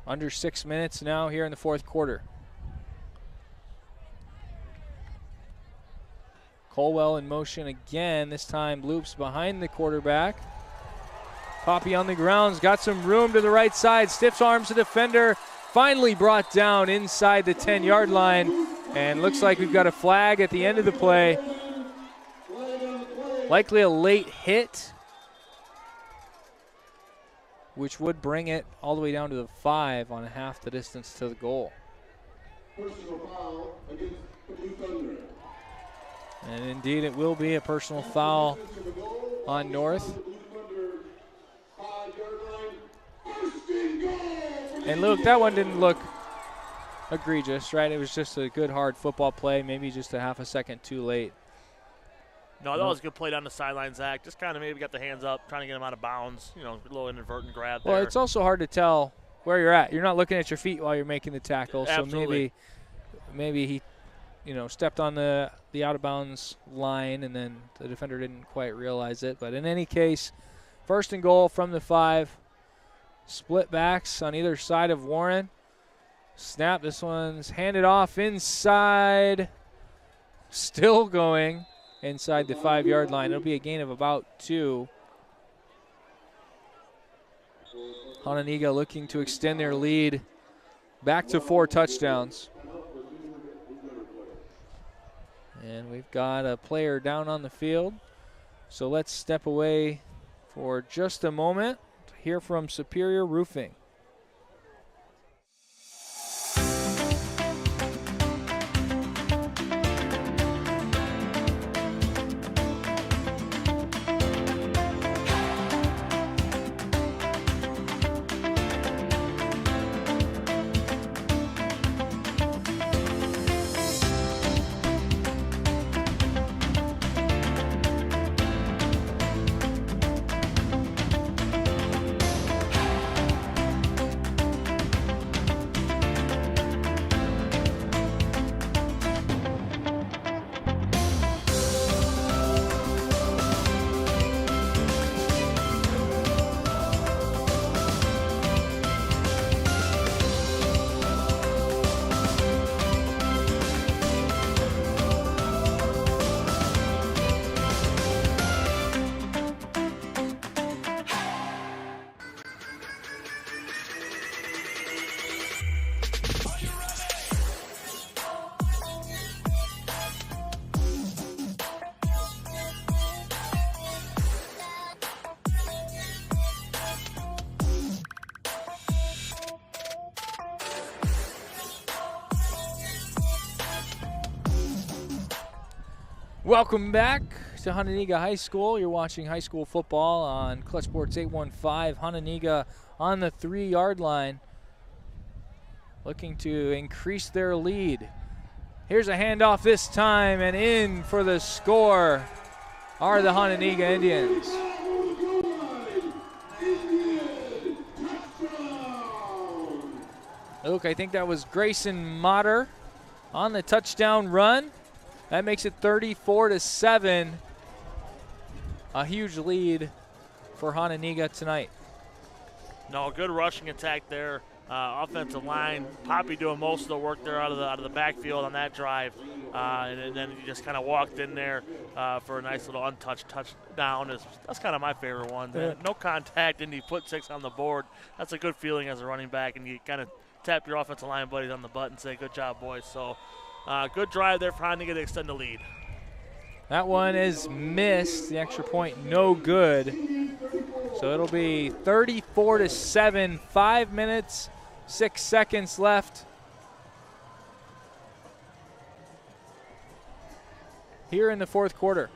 Under 6 minutes now here in the fourth quarter. Colwell in motion again. This time loops behind the quarterback. Poppy on the ground's got some room to the right side. Stiffs arms the defender. Finally brought down inside the 10-yard line. And looks like we've got a flag at the end of the play. Likely a late hit, which would bring it all the way down to the 5 on half the distance to the goal. Personal foul against the Blue Thunder. And indeed it will be a personal foul on North. And Luke, that one didn't look egregious, right? It was just a good hard football play, maybe just a half a second too late. No, that was a good play down the sideline, Zach. Just kind of maybe got the hands up, trying to get him out of bounds. A little inadvertent grab there. Well, it's also hard to tell where you're at. You're not looking at your feet while you're making the tackle. Absolutely. So maybe he, stepped on the out of bounds line, and then the defender didn't quite realize it. But in any case, 1st and goal from the 5. Split backs on either side of Warren. Snap. This one's handed off inside. Still going inside the 5-yard line. It'll be a gain of about 2. Hononegah looking to extend their lead back to 4 touchdowns. And we've got a player down on the field. So let's step away for just a moment to hear from Superior Roofing. Welcome back to Hononegah High School. You're watching high school football on Clutch Sports 815. Hononegah on the 3-yard line, looking to increase their lead. Here's a handoff this time, and in for the score are the Hononegah Indians. Look, I think that was Grayson Motter on the touchdown run. That makes it 34-7. A huge lead for Hononegah tonight. No, good rushing attack there. Offensive line, Poppy doing most of the work there out of the backfield on that drive, and then he just kind of walked in there for a nice little untouched touchdown. That's kind of my favorite one. Yeah. No contact, and you put 6 on the board. That's a good feeling as a running back, and you kind of tap your offensive line buddies on the butt and say, "Good job, boys." So, good drive there for Hononegah to extend the lead. That one is missed. The extra point, no good. So it'll be 34-7. 5 minutes, 6 seconds left here in the fourth quarter.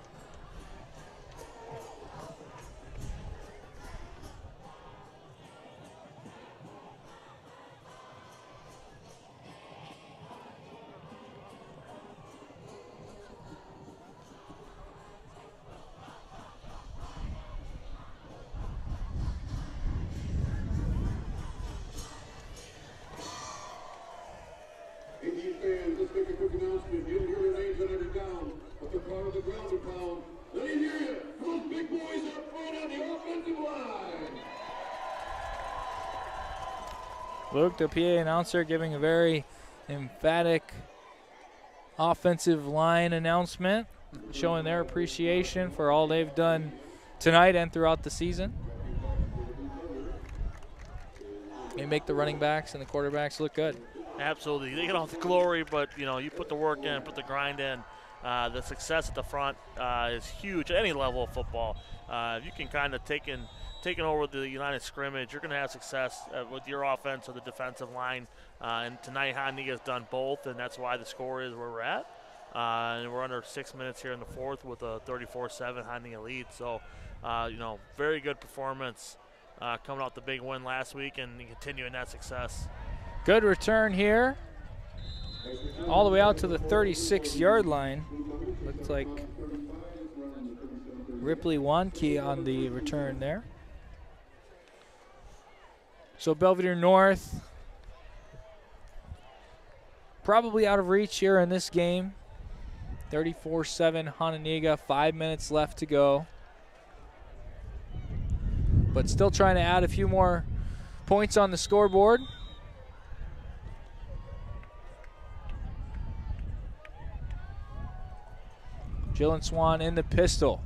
Indian fans, let's make a quick announcement. You'll hear your names on every down, but the part of the ground and pound. Let me hear you. Those big boys up front on the offensive line. Luke, the PA announcer, giving a very emphatic offensive line announcement, showing their appreciation for all they've done tonight and throughout the season. They make the running backs and the quarterbacks look good. Absolutely. They get all the glory, but, you put the work in, put the grind in. The success at the front is huge at any level of football. If you can kind of taking over the United scrimmage, you're going to have success with your offense or the defensive line. And tonight, Hononegah has done both, and that's why the score is where we're at. And we're under 6 minutes here in the fourth with a 34-7 Hononegah lead. So, very good performance coming off the big win last week and continuing that success. Good return here. All the way out to the 36-yard line. Looks like Ripley Wanke on the return there. So Belvidere North probably out of reach here in this game. 34-7 Hononegah, 5 minutes left to go. But still trying to add a few more points on the scoreboard. Jalen Swan in the pistol.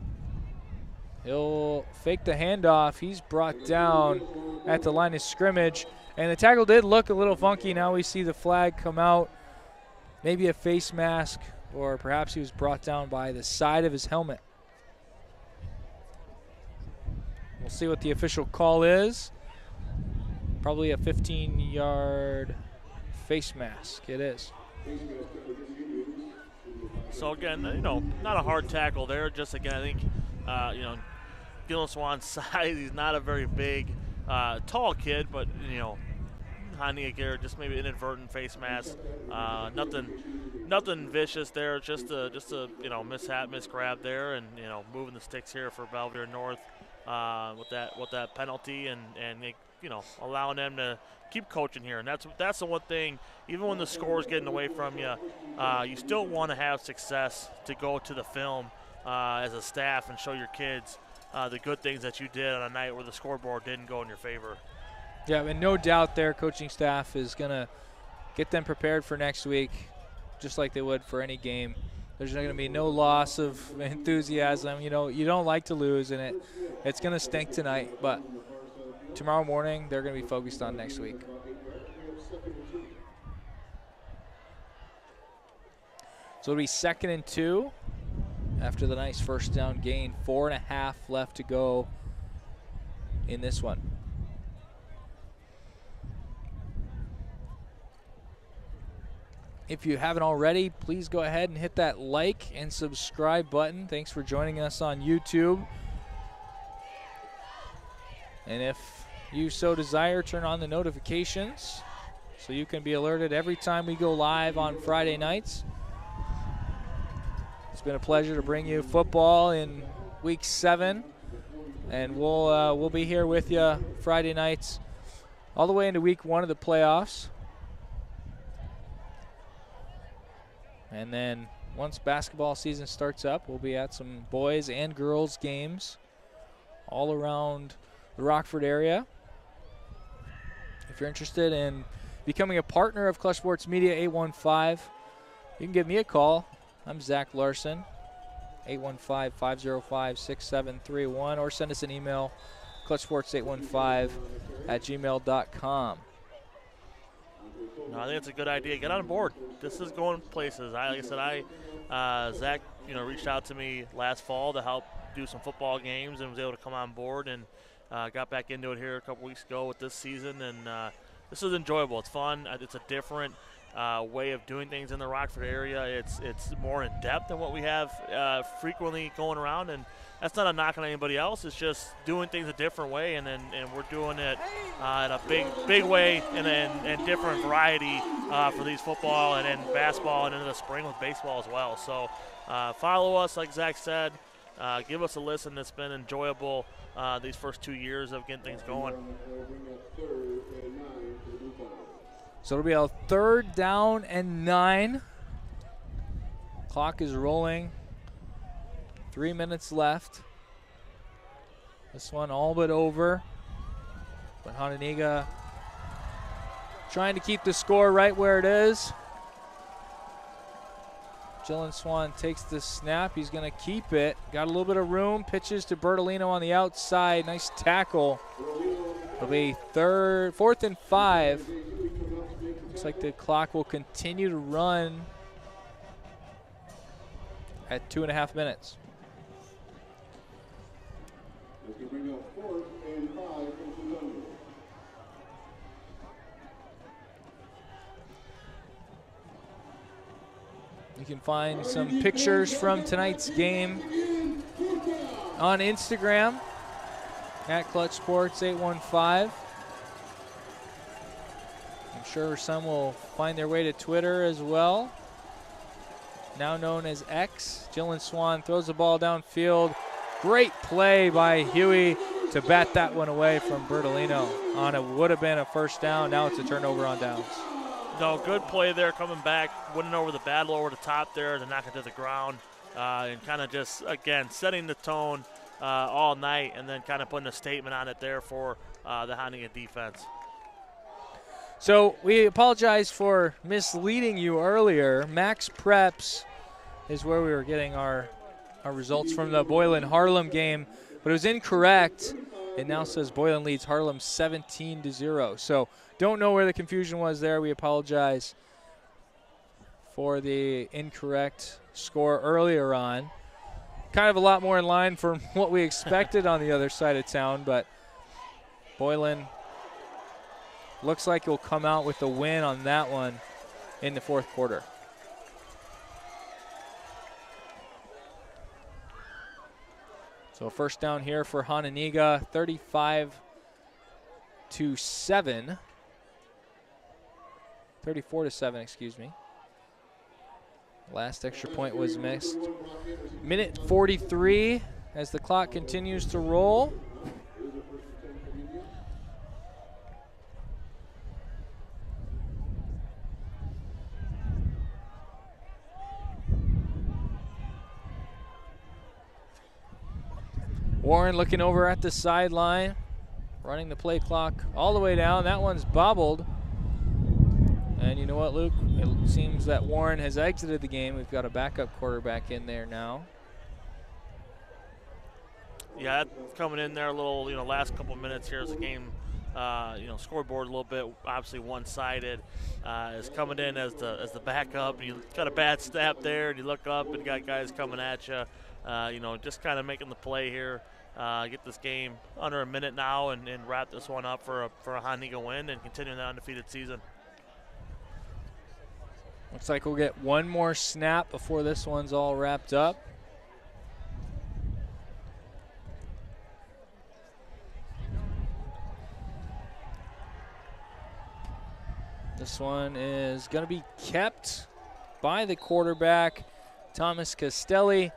He'll fake the handoff. He's brought down at the line of scrimmage. And the tackle did look a little funky. Now we see the flag come out. Maybe a face mask, or perhaps he was brought down by the side of his helmet. We'll see what the official call is. Probably a 15-yard face mask. It is. So again, not a hard tackle there. Just again, I think, Dylan Swan's size. He's not a very big, tall kid, but Hononegah just maybe inadvertent face mask. Nothing vicious there. Just a mishap, misgrab there, and moving the sticks here for Belvidere North with that penalty and allowing them to keep coaching here. And that's the one thing. Even when the score is getting away from you, you still want to have success to go to the film as a staff and show your kids the good things that you did on a night where the scoreboard didn't go in your favor. Yeah, and no doubt their coaching staff is going to get them prepared for next week, just like they would for any game. There's going to be no loss of enthusiasm. You don't like to lose, and it's going to stink tonight, but tomorrow morning they're going to be focused on next week. So it'll be 2nd and 2 after the nice first down gain. 4.5 left to go in this one. If you haven't already, please go ahead and hit that like and subscribe button. Thanks for joining us on YouTube. And if you so desire, turn on the notifications so you can be alerted every time we go live on Friday nights. It's been a pleasure to bring you football in week 7, and we'll be here with you Friday nights all the way into week 1 of the playoffs. And then once basketball season starts up, we'll be at some boys and girls games all around the Rockford area. If you're interested in becoming a partner of Clutch Sports Media, 815, you can give me a call. I'm Zach Larson, 815-505-6731, or send us an email, clutchsports815@gmail.com. No, I think it's a good idea. Get on board. This is going places. Like I said, Zach, reached out to me last fall to help do some football games and was able to come on board and got back into it here a couple weeks ago with this season. And this is enjoyable. It's fun. It's a different way of doing things in the Rockford area. It's more in depth than what we have frequently going around, and that's not a knock on anybody else. It's just doing things a different way, and we're doing it in a big way and different variety for these football and then basketball and into the spring with baseball as well. So follow us, like Zach said. Give us a listen. It's been enjoyable these first 2 years of getting things going. So it'll be a 3rd down and 9. Clock is rolling. 3 minutes left. This one all but over. But Hononegah trying to keep the score right where it is. Jalen Swan takes the snap. He's going to keep it. Got a little bit of room. Pitches to Bertolino on the outside. Nice tackle. It'll be 4th and 5. Looks like the clock will continue to run at 2.5 minutes. You can find some pictures from tonight's game on Instagram at Clutch Sports 815. I'm sure some will find their way to Twitter as well, now known as X. Jalen Swan throws the ball downfield. Great play by Huey to bat that one away from Bertolino on it. Would have been a first down. Now it's a turnover on downs. No, good play there, coming back, winning over the battle over the top there to knock it to the ground, and kind of just, again, setting the tone all night and then kind of putting a statement on it there for the Hononegah defense. So we apologize for misleading you earlier. Max Preps is where we were getting our results from the Boylan-Harlem game, but it was incorrect. It now says Boylan leads Harlem 17-0. So don't know where the confusion was there. We apologize for the incorrect score earlier on. Kind of a lot more in line from what we expected on the other side of town, but Boylan looks like he'll come out with the win on that one in the 4th quarter. So first down here for Hononegah, 34-7, excuse me. Last extra point was missed. Minute 43 as the clock continues to roll. Warren looking over at the sideline, running the play clock all the way down. That one's bobbled. And you know what, Luke? It seems that Warren has exited the game. We've got a backup quarterback in there now. Yeah, that's coming in there a little, last couple minutes here as the game, scoreboard a little bit, obviously one-sided, is coming in as the backup. And you got a bad snap there, and you look up and you got guys coming at you. Just kind of making the play here, get this game under a minute now and wrap this one up for a Hononegah win and continuing the undefeated season. Looks like we'll get one more snap before this one's all wrapped up. This one is going to be kept by the quarterback, Thomas Castelli.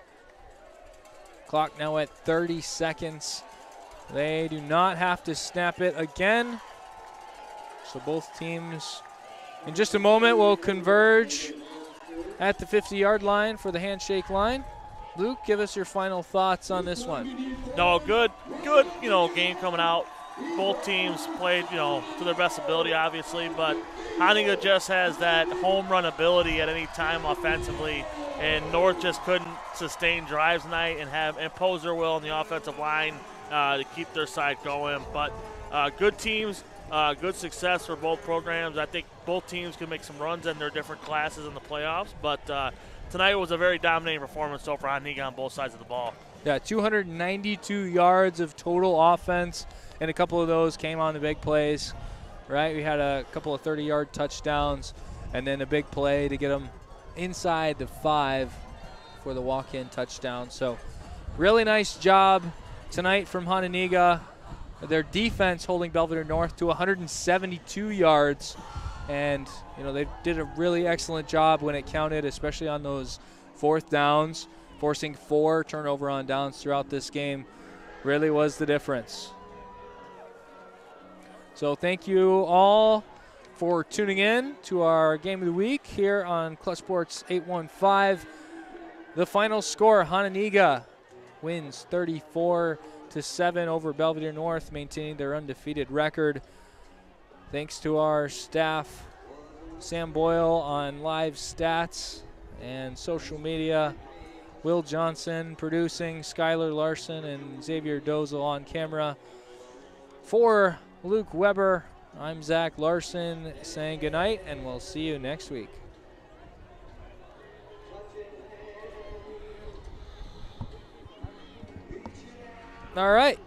Clock now at 30 seconds. They do not have to snap it again. So both teams in just a moment will converge at the 50-yard line for the handshake line. Luke, give us your final thoughts on this one. No, good, game coming out. Both teams played, to their best ability, obviously, but Hononegah just has that home run ability at any time offensively, and North just couldn't sustain drives tonight and impose their will on the offensive line to keep their side going. But good teams, good success for both programs. I think both teams can make some runs in their different classes in the playoffs, but tonight was a very dominating performance so for Hononegah on both sides of the ball. Yeah, 292 yards of total offense, and a couple of those came on the big plays, right? We had a couple of 30-yard touchdowns and then a big play to get them inside the 5 for the walk-in touchdown. So really nice job tonight from Hononegah. Their defense holding Belvidere North to 172 yards. And, they did a really excellent job when it counted, especially on those 4th downs. Forcing 4 turnover on downs throughout this game really was the difference. So thank you all for tuning in to our Game of the Week here on Clutch Sports 815. The final score, Hononegah wins 34-7 over Belvidere North, maintaining their undefeated record. Thanks to our staff, Sam Boyle on live stats and social media, Will Johnson producing, Skylar Larson and Xavier Dozel on camera. For Luke Weber, I'm Zach Larson saying goodnight, and we'll see you next week. All right.